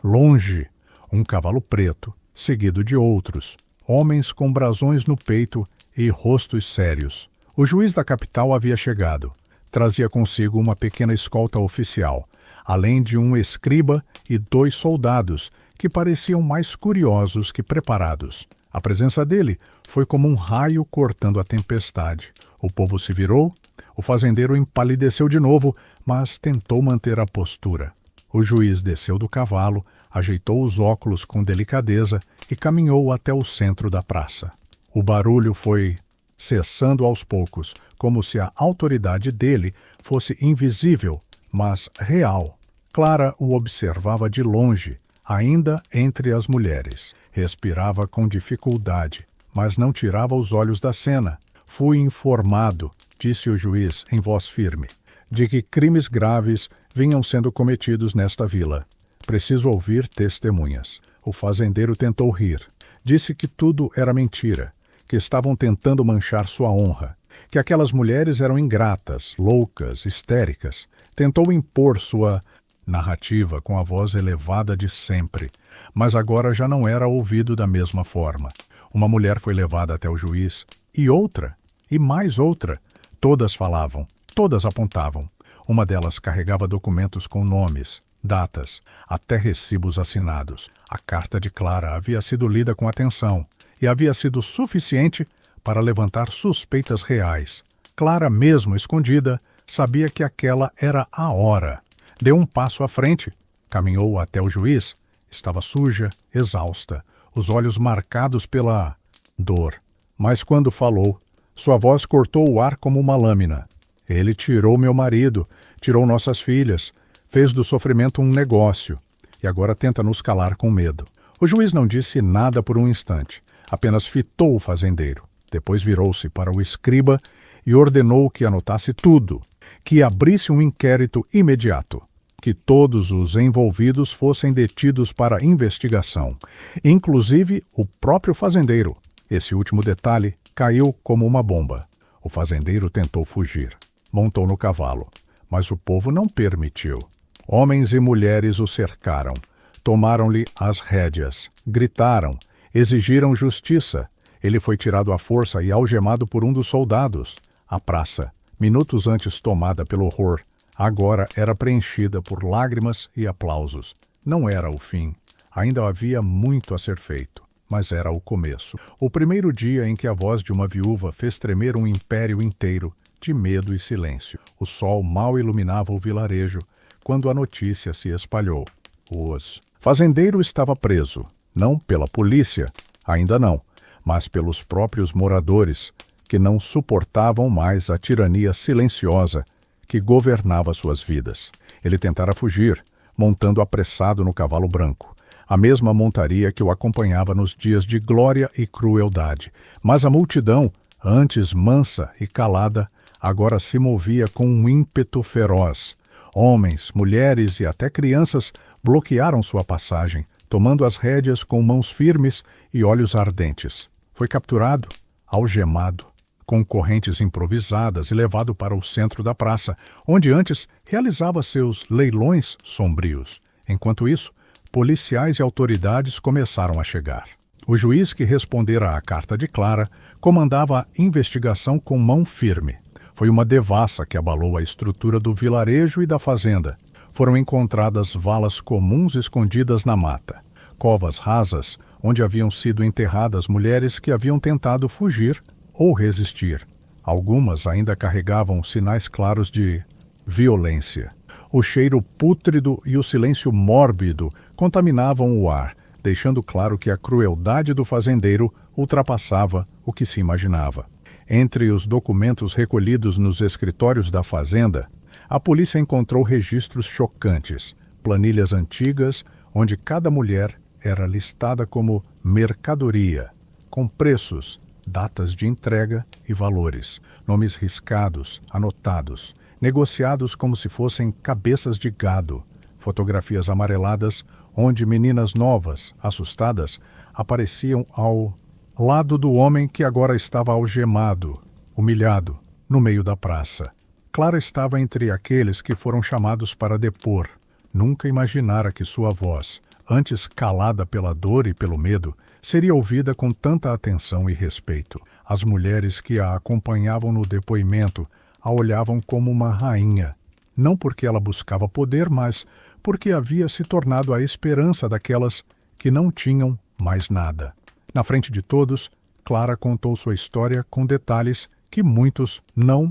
longe, um cavalo preto, seguido de outros, homens com brasões no peito e rostos sérios. O juiz da capital havia chegado. Trazia consigo uma pequena escolta oficial, além de um escriba e 2 soldados, que pareciam mais curiosos que preparados. A presença dele foi como um raio cortando a tempestade. O povo se virou, o fazendeiro empalideceu de novo, mas tentou manter a postura. O juiz desceu do cavalo, ajeitou os óculos com delicadeza e caminhou até o centro da praça. O barulho foi cessando aos poucos, como se a autoridade dele fosse invisível, mas real. Clara o observava de longe, ainda entre as mulheres. Respirava com dificuldade, mas não tirava os olhos da cena. Fui informado, disse o juiz em voz firme, de que crimes graves vinham sendo cometidos nesta vila. Preciso ouvir testemunhas. O fazendeiro tentou rir. Disse que tudo era mentira, que estavam tentando manchar sua honra, que aquelas mulheres eram ingratas, loucas, histéricas. Tentou impor sua narrativa com a voz elevada de sempre, mas agora já não era ouvido da mesma forma. Uma mulher foi levada até o juiz, e outra, e mais outra. Todas falavam, todas apontavam. Uma delas carregava documentos com nomes, datas, até recibos assinados. A carta de Clara havia sido lida com atenção, e havia sido suficiente para levantar suspeitas reais. Clara, mesmo escondida, sabia que aquela era a hora. Deu um passo à frente, caminhou até o juiz. Estava suja, exausta, os olhos marcados pela dor. Mas quando falou, sua voz cortou o ar como uma lâmina. Ele tirou meu marido, tirou nossas filhas, fez do sofrimento um negócio, e agora tenta nos calar com medo. O juiz não disse nada por um instante, apenas fitou o fazendeiro. Depois virou-se para o escriba e ordenou que anotasse tudo, que abrisse um inquérito imediato, que todos os envolvidos fossem detidos para investigação, inclusive o próprio fazendeiro. Esse último detalhe caiu como uma bomba. O fazendeiro tentou fugir. Montou no cavalo, mas o povo não permitiu. Homens e mulheres o cercaram, tomaram-lhe as rédeas, gritaram, exigiram justiça. Ele foi tirado à força e algemado por um dos soldados. A praça, minutos antes tomada pelo horror, agora era preenchida por lágrimas e aplausos. Não era o fim. Ainda havia muito a ser feito, mas era o começo. O primeiro dia em que a voz de uma viúva fez tremer um império inteiro, de medo e silêncio. O sol mal iluminava o vilarejo quando a notícia se espalhou. O fazendeiro estava preso, não pela polícia, ainda não, mas pelos próprios moradores, que não suportavam mais a tirania silenciosa que governava suas vidas. Ele tentara fugir, montando apressado no cavalo branco, a mesma montaria que o acompanhava nos dias de glória e crueldade. Mas a multidão, antes mansa e calada, agora se movia com um ímpeto feroz. Homens, mulheres e até crianças bloquearam sua passagem, tomando as rédeas com mãos firmes e olhos ardentes. Foi capturado, algemado, com correntes improvisadas e levado para o centro da praça, onde antes realizava seus leilões sombrios. Enquanto isso, policiais e autoridades começaram a chegar. O juiz que respondera à carta de Clara comandava a investigação com mão firme. Foi uma devassa que abalou a estrutura do vilarejo e da fazenda. Foram encontradas valas comuns escondidas na mata, covas rasas onde haviam sido enterradas mulheres que haviam tentado fugir ou resistir. Algumas ainda carregavam sinais claros de violência. O cheiro pútrido e o silêncio mórbido contaminavam o ar, deixando claro que a crueldade do fazendeiro ultrapassava o que se imaginava. Entre os documentos recolhidos nos escritórios da fazenda, a polícia encontrou registros chocantes, planilhas antigas onde cada mulher era listada como mercadoria, com preços, datas de entrega e valores, nomes riscados, anotados, negociados como se fossem cabeças de gado, fotografias amareladas onde meninas novas, assustadas, apareciam ao lado do homem que agora estava algemado, humilhado, no meio da praça. Clara estava entre aqueles que foram chamados para depor. Nunca imaginara que sua voz, antes calada pela dor e pelo medo, seria ouvida com tanta atenção e respeito. As mulheres que a acompanhavam no depoimento a olhavam como uma rainha, não porque ela buscava poder, mas porque havia se tornado a esperança daquelas que não tinham mais nada. Na frente de todos, Clara contou sua história com detalhes que muitos não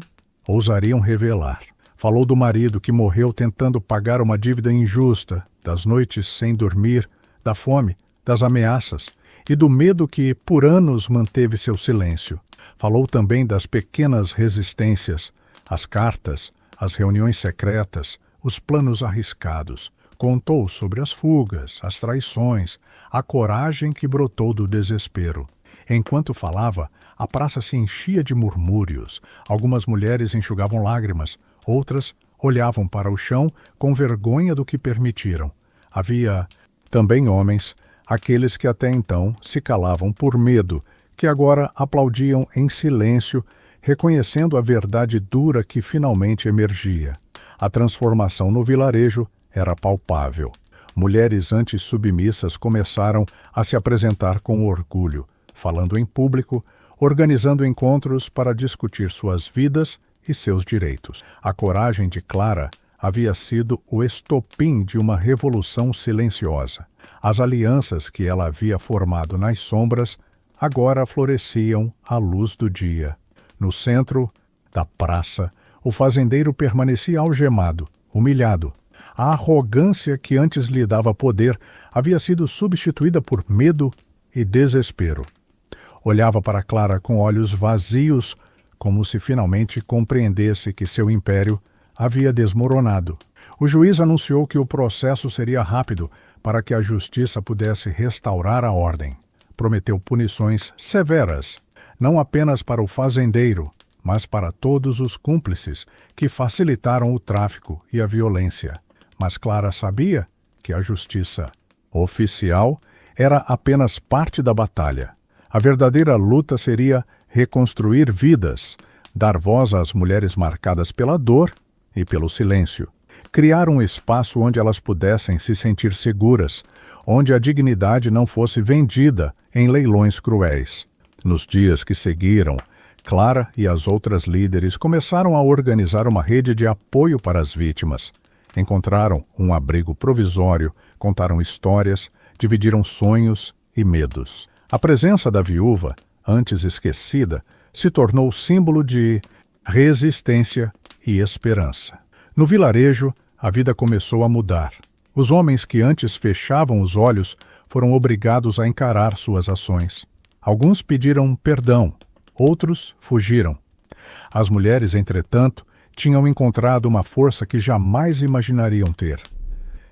ousariam revelar. Falou do marido que morreu tentando pagar uma dívida injusta, das noites sem dormir, da fome, das ameaças e do medo que por anos manteve seu silêncio. Falou também das pequenas resistências, as cartas, as reuniões secretas, os planos arriscados. Contou sobre as fugas, as traições, a coragem que brotou do desespero. Enquanto falava, a praça se enchia de murmúrios. Algumas mulheres enxugavam lágrimas, outras olhavam para o chão com vergonha do que permitiram. Havia também homens, aqueles que até então se calavam por medo, que agora aplaudiam em silêncio, reconhecendo a verdade dura que finalmente emergia. A transformação no vilarejo era palpável. Mulheres antes submissas começaram a se apresentar com orgulho, falando em público, organizando encontros para discutir suas vidas e seus direitos. A coragem de Clara havia sido o estopim de uma revolução silenciosa. As alianças que ela havia formado nas sombras agora floresciam à luz do dia. No centro da praça, o fazendeiro permanecia algemado, humilhado. A arrogância que antes lhe dava poder havia sido substituída por medo e desespero. Olhava para Clara com olhos vazios, como se finalmente compreendesse que seu império havia desmoronado. O juiz anunciou que o processo seria rápido para que a justiça pudesse restaurar a ordem. Prometeu punições severas, não apenas para o fazendeiro, mas para todos os cúmplices que facilitaram o tráfico e a violência. Mas Clara sabia que a justiça oficial era apenas parte da batalha. A verdadeira luta seria reconstruir vidas, dar voz às mulheres marcadas pela dor e pelo silêncio, criar um espaço onde elas pudessem se sentir seguras, onde a dignidade não fosse vendida em leilões cruéis. Nos dias que seguiram, Clara e as outras líderes começaram a organizar uma rede de apoio para as vítimas. Encontraram um abrigo provisório, contaram histórias, dividiram sonhos e medos. A presença da viúva, antes esquecida, se tornou símbolo de resistência e esperança. No vilarejo, a vida começou a mudar. Os homens que antes fechavam os olhos foram obrigados a encarar suas ações. Alguns pediram perdão, outros fugiram. As mulheres, entretanto, tinham encontrado uma força que jamais imaginariam ter.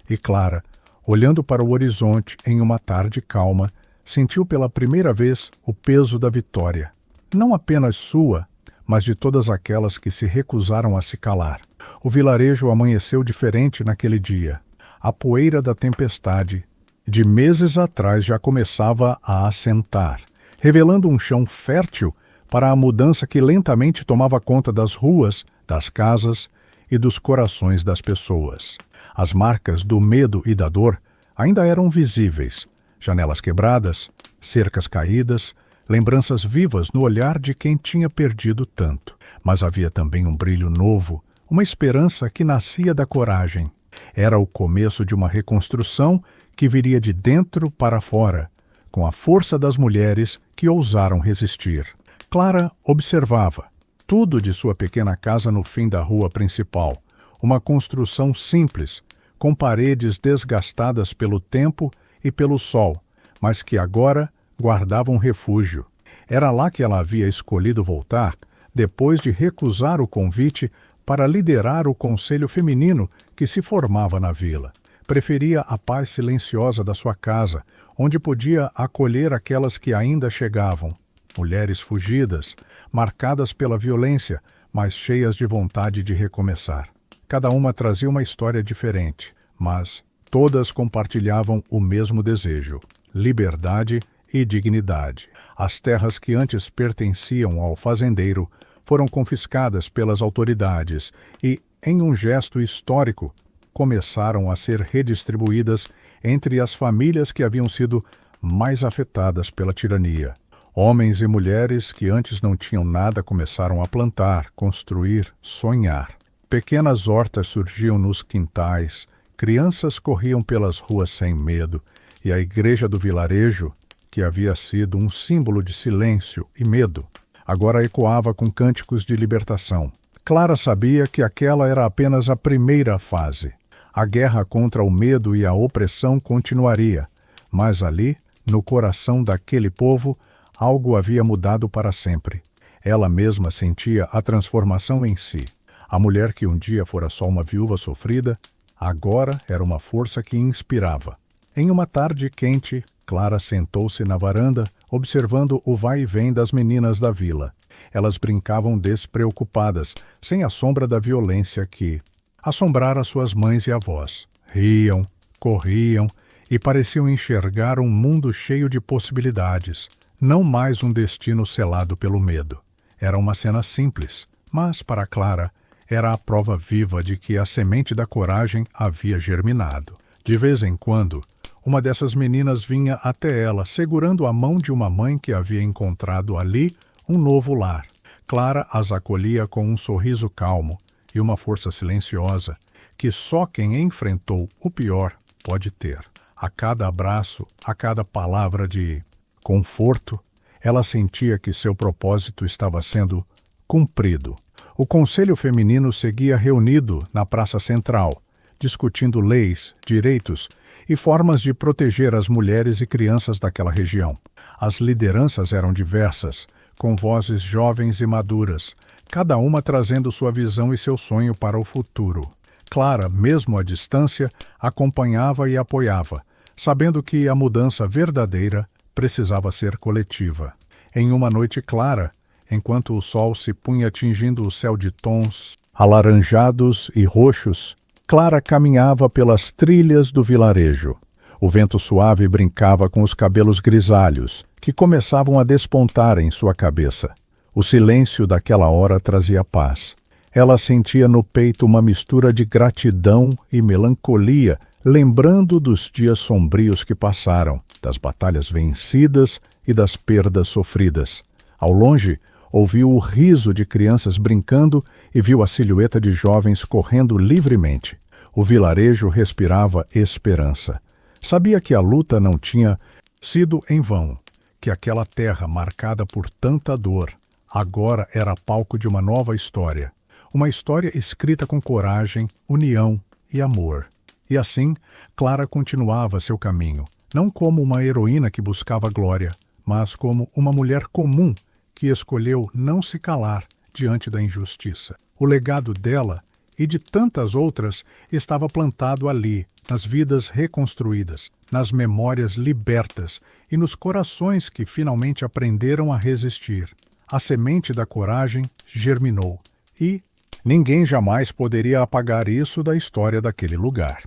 E Clara, olhando para o horizonte em uma tarde calma, sentiu pela primeira vez o peso da vitória. Não apenas sua, mas de todas aquelas que se recusaram a se calar. O vilarejo amanheceu diferente naquele dia. A poeira da tempestade, de meses atrás, já começava a assentar, revelando um chão fértil para a mudança que lentamente tomava conta das ruas, das casas e dos corações das pessoas. As marcas do medo e da dor ainda eram visíveis. Janelas quebradas, cercas caídas, lembranças vivas no olhar de quem tinha perdido tanto. Mas havia também um brilho novo, uma esperança que nascia da coragem. Era o começo de uma reconstrução que viria de dentro para fora, com a força das mulheres que ousaram resistir. Clara observava tudo de sua pequena casa no fim da rua principal, uma construção simples, com paredes desgastadas pelo tempo e pelo sol, mas que agora guardavam refúgio. Era lá que ela havia escolhido voltar, depois de recusar o convite para liderar o conselho feminino que se formava na vila. Preferia a paz silenciosa da sua casa, onde podia acolher aquelas que ainda chegavam. Mulheres fugidas, marcadas pela violência, mas cheias de vontade de recomeçar. Cada uma trazia uma história diferente, mas todas compartilhavam o mesmo desejo: liberdade e dignidade. As terras que antes pertenciam ao fazendeiro foram confiscadas pelas autoridades e, em um gesto histórico, começaram a ser redistribuídas entre as famílias que haviam sido mais afetadas pela tirania. Homens e mulheres que antes não tinham nada começaram a plantar, construir, sonhar. Pequenas hortas surgiam nos quintais, crianças corriam pelas ruas sem medo, e a igreja do vilarejo, que havia sido um símbolo de silêncio e medo, agora ecoava com cânticos de libertação. Clara sabia que aquela era apenas a primeira fase. A guerra contra o medo e a opressão continuaria, mas ali, no coração daquele povo, algo havia mudado para sempre. Ela mesma sentia a transformação em si. A mulher que um dia fora só uma viúva sofrida, agora era uma força que inspirava. Em uma tarde quente, Clara sentou-se na varanda, observando o vai e vem das meninas da vila. Elas brincavam despreocupadas, sem a sombra da violência que assombrara suas mães e avós. Riam, corriam e pareciam enxergar um mundo cheio de possibilidades. Não mais um destino selado pelo medo. Era uma cena simples, mas, para Clara, era a prova viva de que a semente da coragem havia germinado. De vez em quando, uma dessas meninas vinha até ela, segurando a mão de uma mãe que havia encontrado ali um novo lar. Clara as acolhia com um sorriso calmo e uma força silenciosa que só quem enfrentou o pior pode ter. A cada abraço, a cada palavra de conforto, ela sentia que seu propósito estava sendo cumprido. O Conselho Feminino seguia reunido na Praça Central, discutindo leis, direitos e formas de proteger as mulheres e crianças daquela região. As lideranças eram diversas, com vozes jovens e maduras, cada uma trazendo sua visão e seu sonho para o futuro. Clara, mesmo à distância, acompanhava e apoiava, sabendo que a mudança verdadeira precisava ser coletiva. Em uma noite clara, enquanto o sol se punha tingindo o céu de tons alaranjados e roxos, Clara caminhava pelas trilhas do vilarejo. O vento suave brincava com os cabelos grisalhos, que começavam a despontar em sua cabeça. O silêncio daquela hora trazia paz. Ela sentia no peito uma mistura de gratidão e melancolia, lembrando dos dias sombrios que passaram, das batalhas vencidas e das perdas sofridas. Ao longe, ouviu o riso de crianças brincando e viu a silhueta de jovens correndo livremente. O vilarejo respirava esperança. Sabia que a luta não tinha sido em vão, que aquela terra marcada por tanta dor agora era palco de uma nova história. Uma história escrita com coragem, união e amor. E assim, Clara continuava seu caminho, não como uma heroína que buscava glória, mas como uma mulher comum que escolheu não se calar diante da injustiça. O legado dela e de tantas outras estava plantado ali, nas vidas reconstruídas, nas memórias libertas e nos corações que finalmente aprenderam a resistir. A semente da coragem germinou e ninguém jamais poderia apagar isso da história daquele lugar.